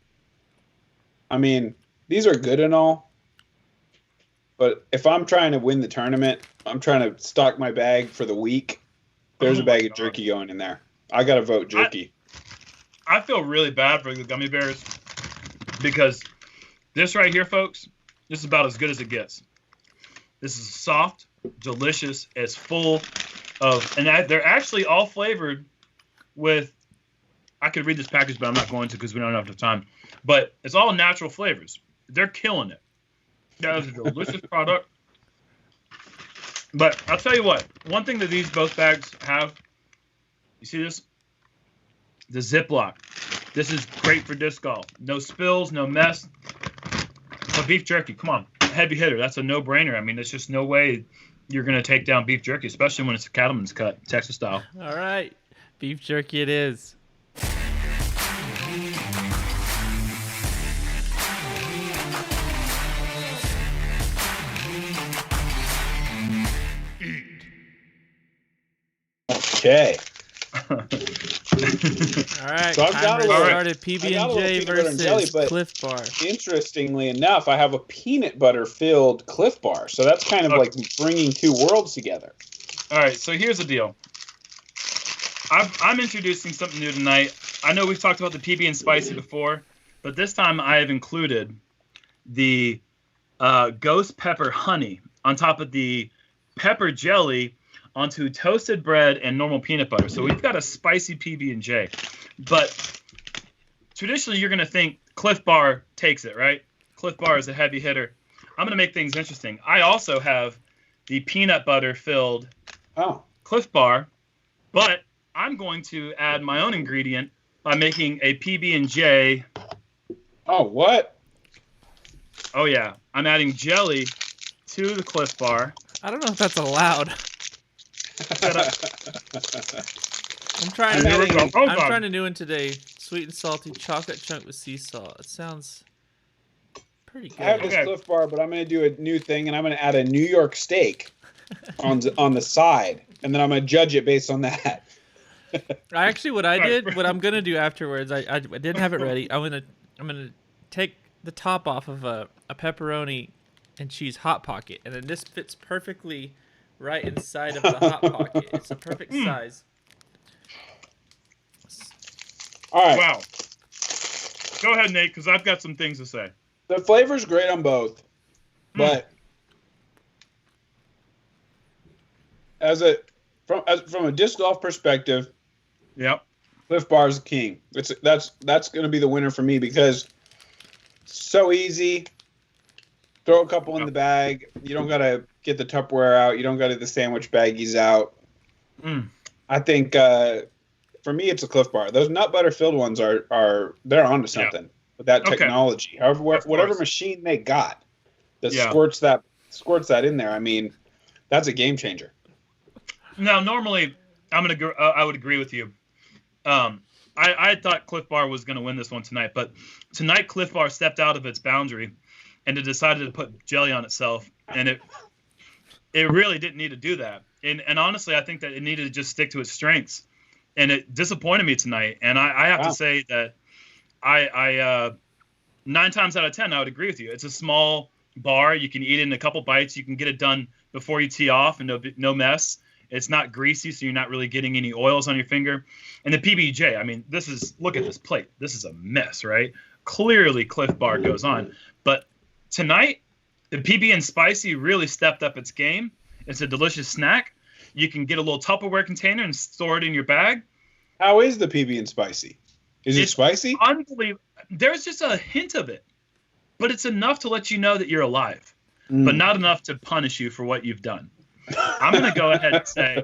I mean, these are good and all, but if I'm trying to win the tournament, I'm trying to stock my bag for the week, there's a bag of jerky going in there. I got to vote jerky. I feel really bad for the gummy bears because this right here, folks, this is about as good as it gets. This is soft, delicious, it's full of, and they're actually all flavored with, I could read this package, but I'm not going to because we don't have enough time. But it's all natural flavors. They're killing it. That is a delicious product. But I'll tell you what, one thing that these both bags have, you see this? The Ziploc. This is great for disc golf. No spills, no mess. But beef jerky, come on, heavy hitter. That's a no-brainer. I mean, there's just no way you're going to take down beef jerky, especially when it's a cattleman's cut, Texas style. All right, beef jerky it is. Okay. All right, So I've got a timer little- started. I got a PB&J little peanut butter and jelly, versus but- Cliff Bar. Interestingly enough, I have a peanut butter filled Cliff Bar, so that's kind of like bringing two worlds together. All right, so here's the deal. I'm introducing something new tonight. I know we've talked about the PB and spicy before, but this time I have included the ghost pepper honey on top of the pepper jelly onto toasted bread and normal peanut butter. So we've got a spicy PB&J. But traditionally, you're going to think Cliff Bar takes it, right? Cliff Bar is a heavy hitter. I'm going to make things interesting. I also have the peanut butter filled Cliff Bar, but I'm going to add my own ingredient by making a PB&J. Oh, what? Oh, yeah. I'm adding jelly to the Cliff Bar. I don't know if that's allowed. Shut up. I'm trying. Here we go. Oh, I'm God. trying a new one today. Sweet and salty chocolate chunk with sea salt. It sounds pretty I have good. this Cliff Bar, but I'm going to do a new thing, and I'm going to add a New York steak on the side, and then I'm going to judge it based on that. I actually, what I'm gonna do afterwards, I didn't have it ready. I'm gonna take the top off of a pepperoni and cheese hot pocket, and then this fits perfectly right inside of the hot pocket. It's a perfect size. All right. Wow. Go ahead, Nate, because I've got some things to say. The flavor's great on both, but from a disc golf perspective, Yep. Cliff Bar is king. That's going to be the winner for me because it's so easy. Throw a couple in the bag. You don't got to get the Tupperware out. You don't got to get the sandwich baggies out. I think for me it's a Cliff Bar. Those nut butter filled ones they're onto something. with that Okay. technology. However, Of whatever course. machine they got that Yeah. squirts that in there, I mean, that's a game changer. Now, normally, I would agree with you. I thought Cliff Bar was going to win this one tonight, but tonight Cliff Bar stepped out of its boundary, and it decided to put jelly on itself, and it really didn't need to do that. And honestly, I think that it needed to just stick to its strengths, and it disappointed me tonight. And I have to say that I 9 times out of 10 I would agree with you. It's a small bar. You can eat it in a couple bites. You can get it done before you tee off, and no mess. It's not greasy, so you're not really getting any oils on your finger. And the PB&J, I mean, look at this plate. This is a mess, right? Clearly, Cliff Bar goes on. But tonight, the PB and Spicy really stepped up its game. It's a delicious snack. You can get a little Tupperware container and store it in your bag. How is the PB and Spicy? Is it spicy? Unbelievable. There's just a hint of it, but it's enough to let you know that you're alive, but not enough to punish you for what you've done. I'm going to go ahead and say,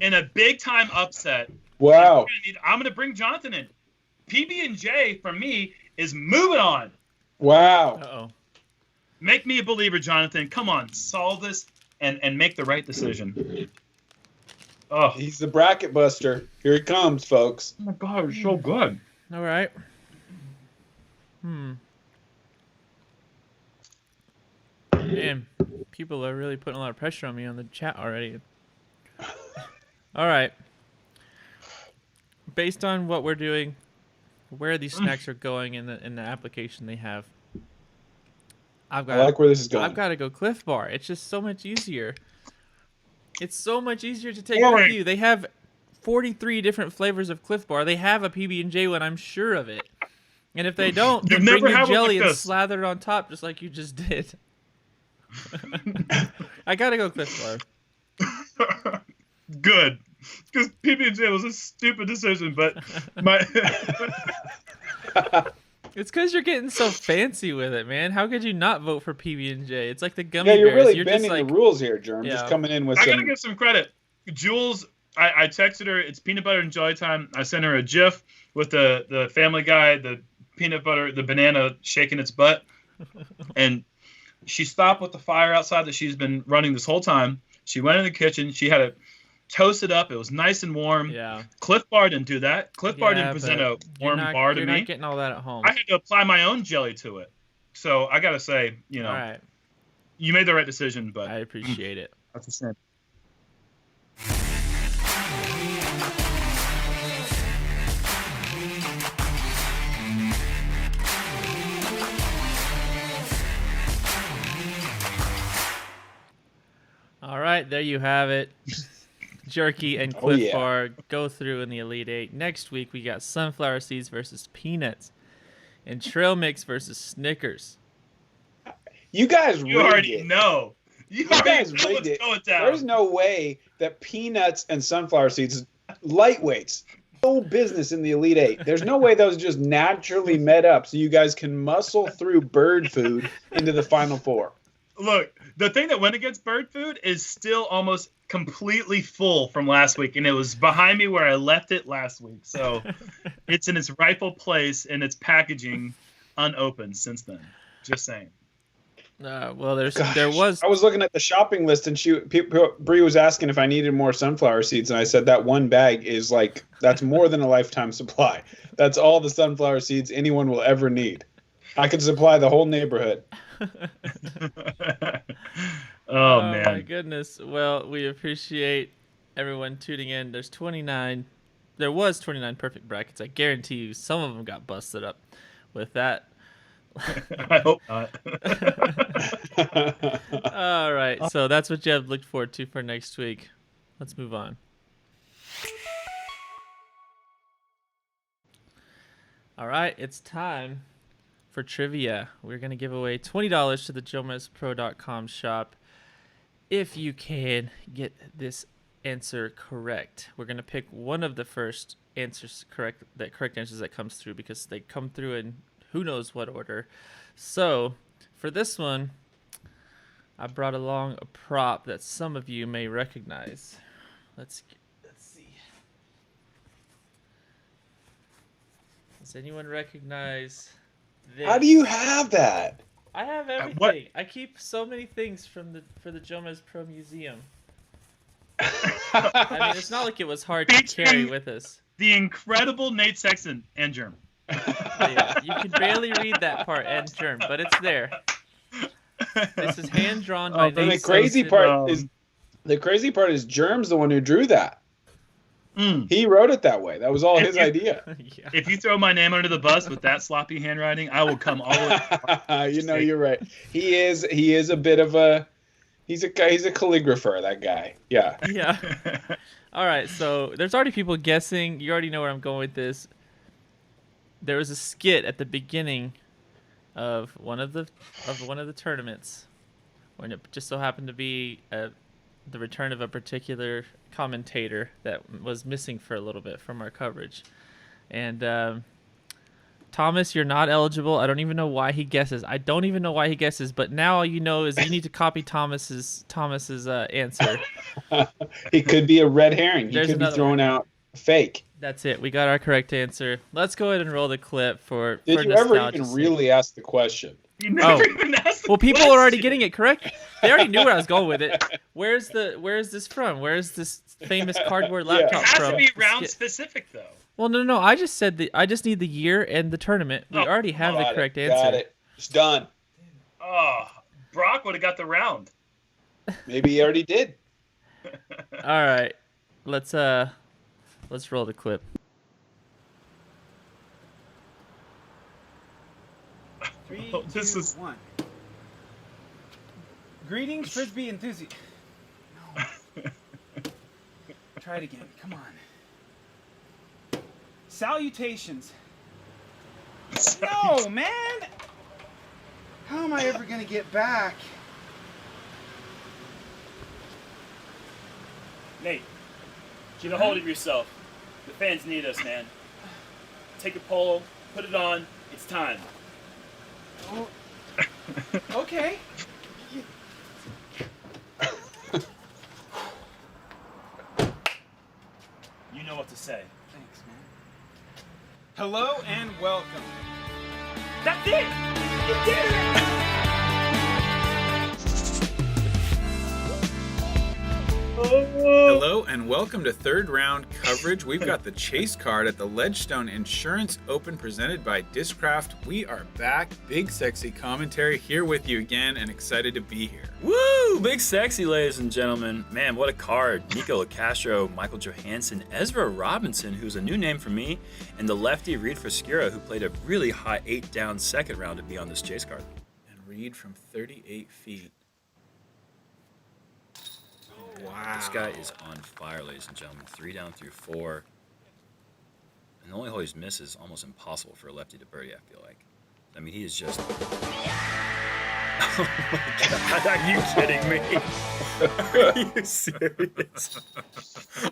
in a big-time upset, Wow. I'm going to bring Jonathan in. PB&J, for me, is moving on. Wow. Uh-oh. Make me a believer, Jonathan. Come on, solve this and make the right decision. Oh, He's the bracket buster. Here he comes, folks. my God, it's so good. All right. Man, people are really putting a lot of pressure on me on the chat already. All right. Based on what we're doing, where these snacks are going in the application they have, I like where this is going. I've got to go Cliff Bar. It's just so much easier. It's so much easier to take with you. They have 43 different flavors of Cliff Bar. They have a PB&J one, I'm sure of it. And if they don't, then bring your jelly and slather it on top just like you just did. I got to go Cliff Bar. Good. Because PB&J was a stupid decision, but my... It's because you're getting so fancy with it, man. How could you not vote for PB&J? It's like the gummy Yeah, you're bears. really bending the rules here, Germ. Yeah. Just coming in with I some... gotta give some credit. Jules, I texted her, it's peanut butter and jelly time. I sent her a GIF with the Family Guy, the peanut butter, the banana shaking its butt. And she stopped with the fire outside that she's been running this whole time. She went in the kitchen. She had it toasted up. It was nice and warm. Yeah. Cliff Bar didn't do that. Cliff Bar didn't present a warm bar to You're me. not getting all that at home. I had to apply my own jelly to it. So I gotta say, All right. you made the right decision, but I appreciate it. that's the same. All right, there you have it. Jerky and Oh, Cliff yeah. Bar go through in the Elite Eight. Next week, we got Sunflower Seeds versus Peanuts and Trail Mix versus Snickers. You guys You rigged already it. know. You You already guys know rigged what's it. going down. There's no way that peanuts and sunflower seeds, lightweights, no business in the Elite Eight. There's no way those just naturally met up so you guys can muscle through bird food into the Final Four. Look, the thing that went against bird food is still almost completely full from last week, and it was behind me where I left it last week. So it's in its rightful place in its packaging, unopened since then. Just saying. Well, there Gosh, was I was looking at the shopping list, and Bree was asking if I needed more sunflower seeds, and I said that one bag is like, that's more than a lifetime supply. That's all the sunflower seeds anyone will ever need. I could supply the whole neighborhood. Oh, my man. goodness. Well, we appreciate everyone tuning in. There was 29 perfect brackets. I guarantee you some of them got busted up with that. I hope not. All right, so that's what Jeb looked forward to for next week. Let's move on. All right, it's time for trivia. We're going to give away $20 to the JomezPro.com shop if you can get this answer correct. We're going to pick one of the first answers correct answers that comes through because they come through in who knows what order. So for this one, I brought along a prop that some of you may recognize. Let's see. Does anyone recognize this? How do you have that? I have everything. What? I keep so many things for the JomezPro Museum. I mean, it's not like it was hard to carry with us. The incredible Nate Sexton and Germ. Yeah, you can barely read that part and Germ, but it's there. This is hand drawn by And Nate the crazy Sexton. part is Germ's the one who drew that. He wrote it that way. That was all his idea. Yeah. If you throw my name under the bus with that sloppy handwriting, I will come all the way. You know, you're right. He is a bit of a he's a calligrapher, that guy. Yeah. Yeah. All right, so there's already people guessing. You already know where I'm going with this. There was a skit at the beginning of one of the tournaments when it just so happened to be the return of a particular commentator that was missing for a little bit from our coverage. And Thomas, you're not eligible. I don't even know why he guesses. But now all you know is you need to copy Thomas's answer. He could be a red herring. He There's could be another throwing out fake. That's it. We got our correct answer. Let's go ahead and roll the clip for Did you ever nostalgia's even sake. really ask the question? You never even asked the Well, people are already question. getting it correct. They already knew where I was going with it. Where is this from? Where is this famous cardboard laptop It has from? to be round Skit. specific, though. Well, no. I just said I just need the year and the tournament. We already have the correct answer. Got it. It's done. Oh, Brock would have got the round. Maybe he already did. All right, let's roll the clip. Three, Oh, this two, is- one. Greetings, Frisbee enthusiast. No. Try it again. Come on. Salutations. No, man. How am I ever gonna get back? Nate, get a hold of yourself. The fans need us, man. Take a polo, put it on. It's time. Oh. Okay. You know what to say. Thanks, man. Hello and welcome. That's it! You did it! Hello and welcome to third round coverage. We've got the chase card at the Ledgestone Insurance Open presented by Discraft. We are back. Big sexy commentary here with you again and excited to be here. Woo! Big sexy, ladies and gentlemen. Man, what a card. Nico Castro, Michael Johansson, Ezra Robinson, who's a new name for me, and the lefty Reed Frisquera, who played a really high 8-down second round to be on this chase card. And Reed from 38 feet. Wow. This guy is on fire, ladies and gentlemen. 3 down through 4. And the only hole he's missed is almost impossible for a lefty to birdie, I feel like. I mean, he is just... Oh my God, are you kidding me? Are you serious?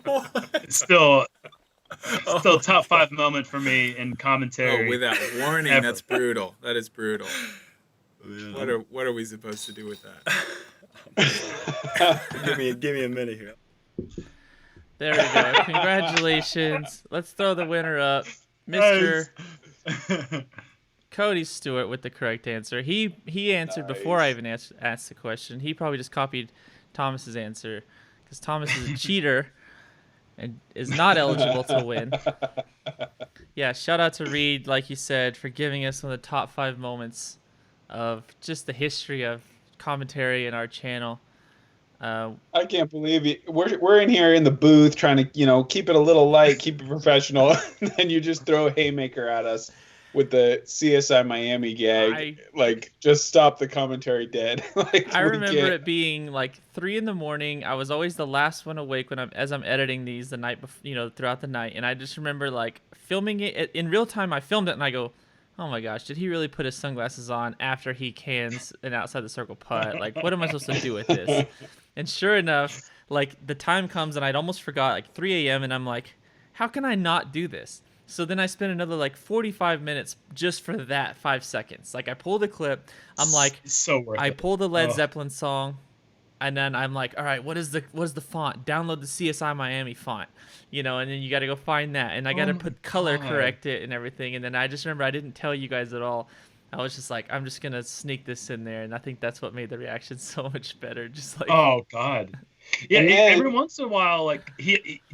What? Still top 5 moment for me in commentary. Oh, without warning, Ever. that's brutal. That is brutal. Yeah. What are we supposed to do with that? give me a minute here. There we go. Congratulations. Let's throw the winner up, Mr. Cody Stewart with the correct answer. He answered before I even asked the question. He probably just copied Thomas's answer because Thomas is a cheater and is not eligible to win. Yeah, shout out to Reed, like you said, for giving us one of the top 5 moments of just the history of commentary in our channel. I can't believe it. We're in here in the booth trying to, keep it a little light, keep it professional, and then you just throw a haymaker at us with the CSI Miami gag. Just stop the commentary dead. I remember it being like 3 a.m. I was always the last one awake as I'm editing these the night before, throughout the night, and I just remember like filming it in real time. I filmed it and I go, oh my gosh, did he really put his sunglasses on after he cans an outside the circle putt? Like, what am I supposed to do with this? And sure enough, like the time comes and I'd almost forgot, like 3 a.m. and I'm like, how can I not do this? So then I spent another like 45 minutes just for that 5 seconds. Like I pull the clip, I'm like, so worth I it. pull the Led Zeppelin song, And then I'm like, all right, what is the font? Download the CSI Miami font, and then you got to go find that, and I got to put color correct it and everything. And then I just remember I didn't tell you guys at all. I was just like, I'm just gonna sneak this in there, and I think that's what made the reaction so much better. Just like, oh God, yeah. Every once in a while, like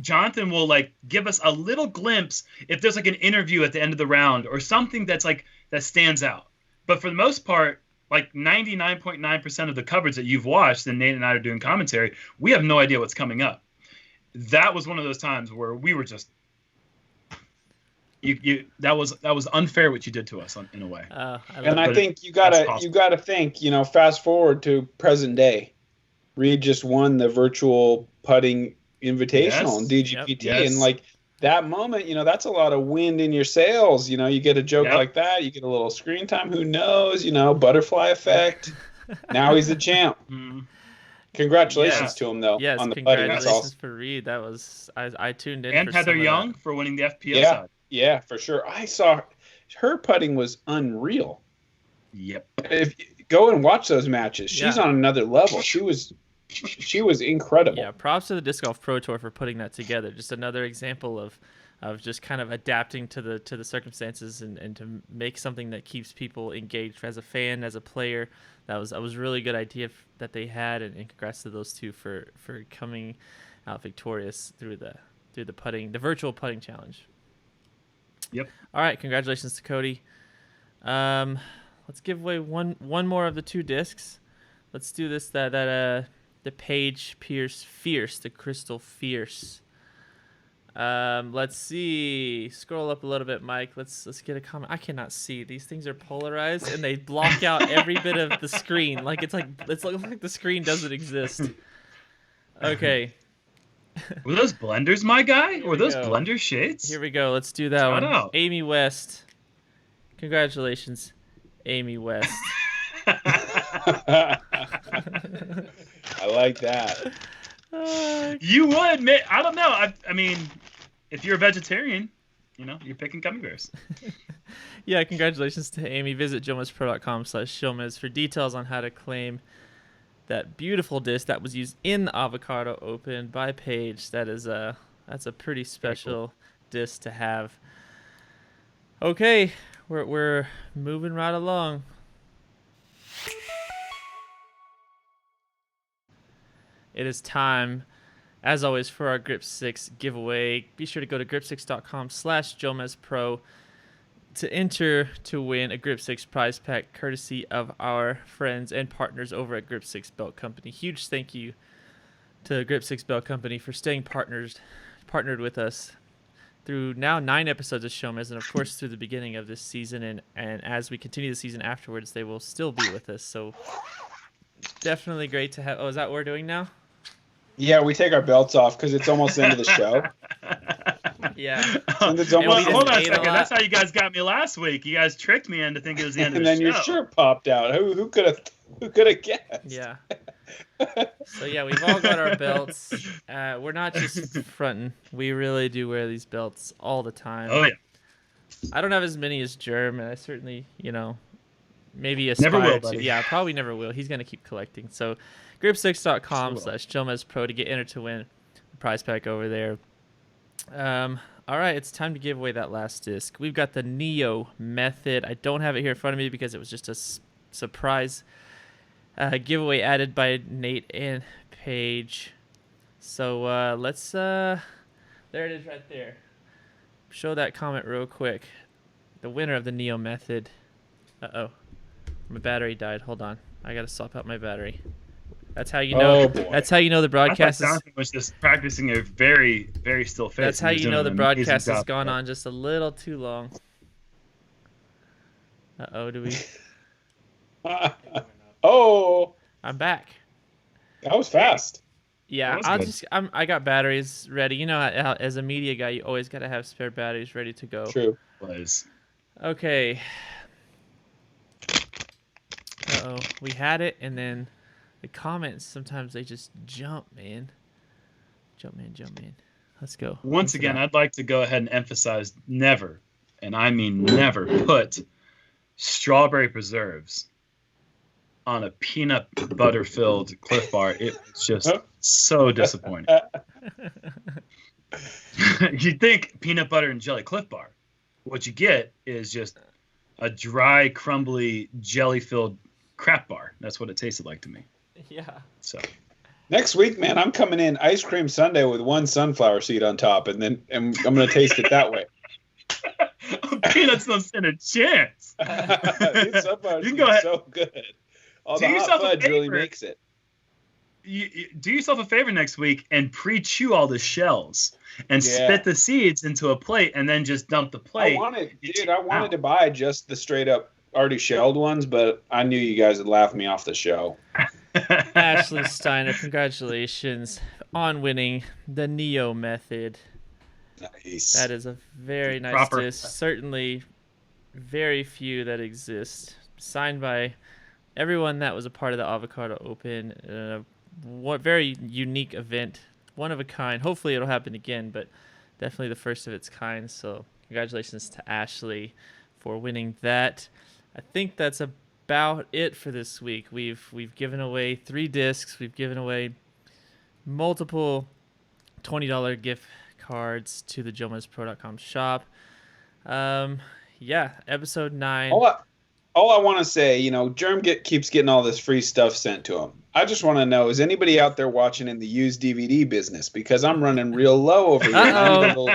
Jonathan will like give us a little glimpse if there's like an interview at the end of the round or something that's like that stands out. But for the most part, like 99.9% of the coverage that you've watched and Nate and I are doing commentary, we have no idea what's coming up. That was one of those times where we were just that was unfair what you did to us in a way. I think you gotta think, fast forward to present day. Reed just won the virtual putting invitational in DGPT, and like that moment, that's a lot of wind in your sails. You get a joke like that, you get a little screen time. Who knows? Butterfly effect. Now he's the champ. Congratulations to him, though. Yes, on the congratulations putting. for Reed. That was I tuned in. And for Heather Young for winning the FPO side. Yeah, for sure. I saw her putting was unreal. Yep. If go and watch those matches, she's on another level. She was incredible. Yeah, props to the Disc Golf Pro Tour for putting that together. Just another example of just kind of adapting to the circumstances and to make something that keeps people engaged as a fan, as a player. That was a really good idea that they had, and congrats to those two for coming out victorious through the putting, the virtual putting challenge. Yep. All right, congratulations to Cody. Let's give away one more of the two discs. Let's do this. The Paige Pierce Fierce, the Crystal Fierce. Let's see. Scroll up a little bit, Mike. Let's get a comment. I cannot see. These things are polarized and they block out every bit of the screen. It's like the screen doesn't exist. Okay. Were those blenders, my guy? Were those blender shades? Here we go. Let's do that one. Out. Amy West. Congratulations, Amy West. I like that. You would, man. I don't know. I mean, if you're a vegetarian, you're picking gummy bears. Yeah, congratulations to Amy. Visit JomezPro.com/Showmez for details on how to claim that beautiful disc that was used in the Avocado Open by Paige. That's a pretty special disc to have. Okay, we're moving right along. It is time, as always, for our Grip 6 giveaway. Be sure to go to grip6.com/JomezPro to enter to win a Grip 6 prize pack courtesy of our friends and partners over at Grip 6 Belt Company. Huge thank you to Grip 6 Belt Company for staying partnered with us through now 9 episodes of Showmez, and of course through the beginning of this season, and as we continue the season afterwards, they will still be with us. So definitely great to have. Oh, is that what we're doing now? Yeah, we take our belts off because it's almost the end of the show. Yeah. Hold on a second. That's how you guys got me last week. You guys tricked me into thinking it was the end of the show. And then your shirt popped out. Who could have guessed? Yeah. So yeah, we've all got our belts. We're not just fronting. We really do wear these belts all the time. Oh yeah. I don't have as many as Germ, and I certainly, maybe aspire never will, to. buddy. Yeah, probably never will. He's gonna keep collecting. So grip6.com/JomezPro to get entered to win the prize pack over there. All right, it's time to give away that last disc. We've got the Neo Method. I don't have it here in front of me because it was just a surprise giveaway added by Nate and Paige. So let's there it is right there. Show that comment real quick. The winner of the Neo Method. My battery died. Hold on, I gotta swap out my battery. That's how you know. That's how you know the broadcast is. Jonathan was just practicing a very, very still face. That's how you know the broadcast has gone on just a little too long. Do we? I'm back. That was fast. Yeah, I got batteries ready. As a media guy, you always got to have spare batteries ready to go. True. Okay. We had it, and then the comments, sometimes they just jump, man. Jump, man. Let's go. Once again, I'd like to go ahead and emphasize never, and I mean never, put strawberry preserves on a peanut butter filled Cliff Bar. It was just so disappointing. You think peanut butter and jelly Cliff Bar. What you get is just a dry, crumbly, jelly filled crap bar. That's what it tasted like to me. Yeah. So next week, man, I'm coming in ice cream sundae with one sunflower seed on top, and I'm going to taste it that way. Peanuts don't stand a chance. These sunflower You can seeds go are ahead. so good. All Do the hot yourself a fudge really favor. makes it. You do yourself a favor next week and pre-chew all the shells and spit the seeds into a plate and then just dump the plate. I wanted to buy just the straight up already shelled ones, but I knew you guys would laugh me off the show. Ashley Steiner, congratulations on winning the Neo method. Nice. That is a very nice Proper. disc. Certainly very few that exist. Signed by everyone that was a part of the Avocado Open. What very unique event. One of a kind. Hopefully it'll happen again, but definitely the first of its kind. So congratulations to Ashley for winning that. I think that's about it for this week. We've given away 3 discs. We've given away multiple $20 gift cards to the JomezPro.com shop. Yeah, episode 9. All I want to say, Germ keeps getting all this free stuff sent to him. I just want to know, is anybody out there watching in the used DVD business? Because I'm running real low over here. I need a little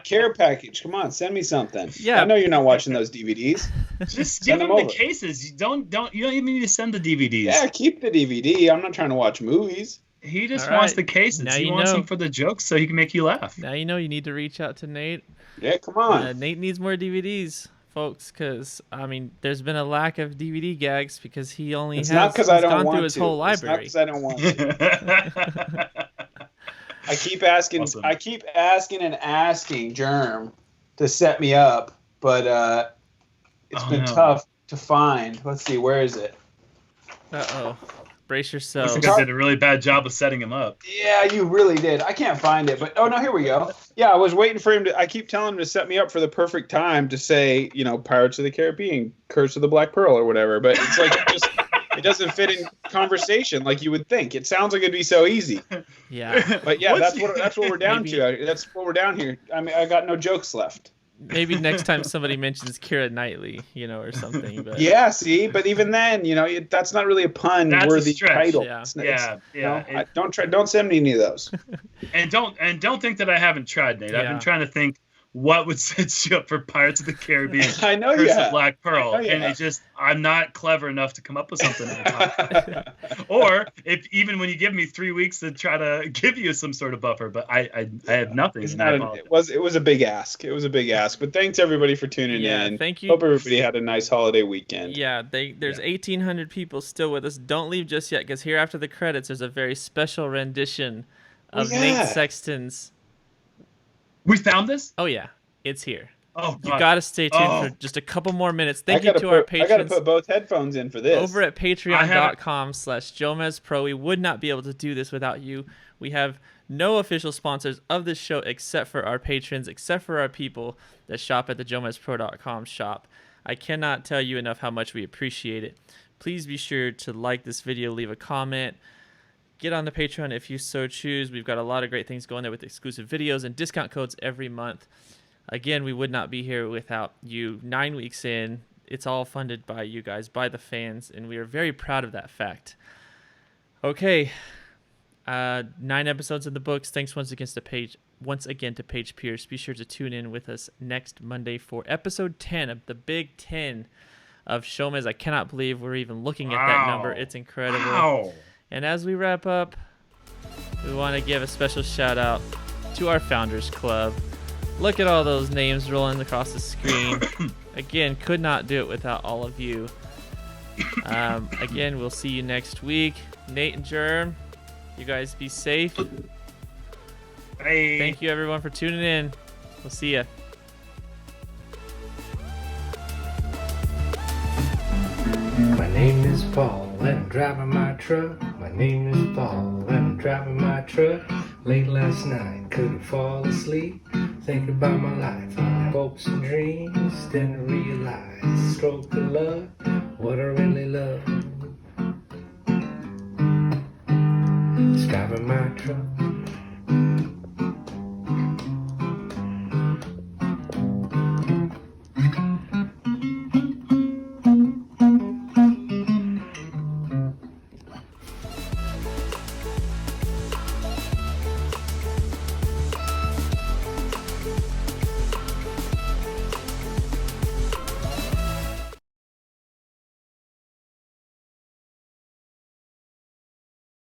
care package. Come on, send me something. Yeah. I know you're not watching those DVDs. Just give Send them them the over. cases. You don't even need to send the DVDs. Yeah, keep the DVD. I'm not trying to watch movies. He just All wants right. the cases. Now He you wants know. them for the jokes so he can make you laugh. Now you know you need to reach out to Nate. Yeah, come on. Nate needs more DVDs, folks, because there's been a lack of DVD gags because he only It's has not because I he's don't gone want through his to. whole It's not library. because I don't want to. I keep asking. Awesome. I keep asking Germ to set me up, but it's been tough to find. Let's see, where is it? Uh-oh. Brace I yourself. think I did a really bad job of setting him up. Yeah, you really did. I can't find it, but no, here we go. Yeah, I was waiting for him to. I keep telling him to set me up for the perfect time to say, Pirates of the Caribbean, Curse of the Black Pearl, or whatever. But it's like it doesn't fit in conversation like you would think. It sounds like it'd be so easy. Yeah. But yeah, that's what we're down Maybe- to. That's what we're down here. I mean, I got no jokes left. Maybe next time somebody mentions Keira Knightley, or something. But Yeah, see, but even then, that's not really a pun That's a worthy stretch. title. Yeah. Yeah. Don't send me any of those. And don't think that I haven't tried, Nate. I've Yeah. been trying to think what would set you up for Pirates of the Caribbean. I know Curse you of have. Black Pearl, I know you and have. I'm not clever enough to come up with something. Or if even when you give me 3 weeks to try to give you some sort of buffer, but I have nothing. It's and I not. apologize. It was a big ask. It was a big ask. But thanks everybody for tuning Yeah, in. thank you. Hope everybody had a nice holiday weekend. yeah, there's 1,800 people still with us. Don't leave just yet, because here after the credits, there's a very special rendition of Yeah. Nate Sexton's. We found this. Oh yeah, it's here. Oh, You God. gotta stay tuned Oh. for just a couple more minutes. I Thank you gotta to our I gotta patrons put both headphones in for this. over at patreon.com/JomezPro. We would not be able to do this without you. We have no official sponsors of this show except for our patrons, except for our people that shop at the JomezPro.com shop. I cannot tell you enough how much we appreciate it. Please be sure to like this video, leave a comment, get on the Patreon if you so choose. We've got a lot of great things going there with exclusive videos and discount codes every month. Again, we would not be here without you. 9 weeks in, it's all funded by you guys, by the fans, and we are very proud of that fact. Okay, 9 episodes in the books. Thanks once again to Paige Pierce. Be sure to tune in with us next Monday for episode 10 of the Big 10 of SHOWMEZ. I cannot believe we're even looking at that number. It's incredible. Wow. And as we wrap up, we want to give a special shout out to our Founders Club. Look at all those names rolling across the screen. Again, could not do it without all of you. Again, we'll see you next week. Nate and Germ, you guys be safe. Hey. Thank you everyone for tuning in. We'll see ya. My name is Paul and I'm driving my truck. My name is Paul and I'm driving my truck. Late last night, couldn't fall asleep. Thinking about my life, my hopes and dreams. Then I realized, stroke of luck, what I really love. driving my truck.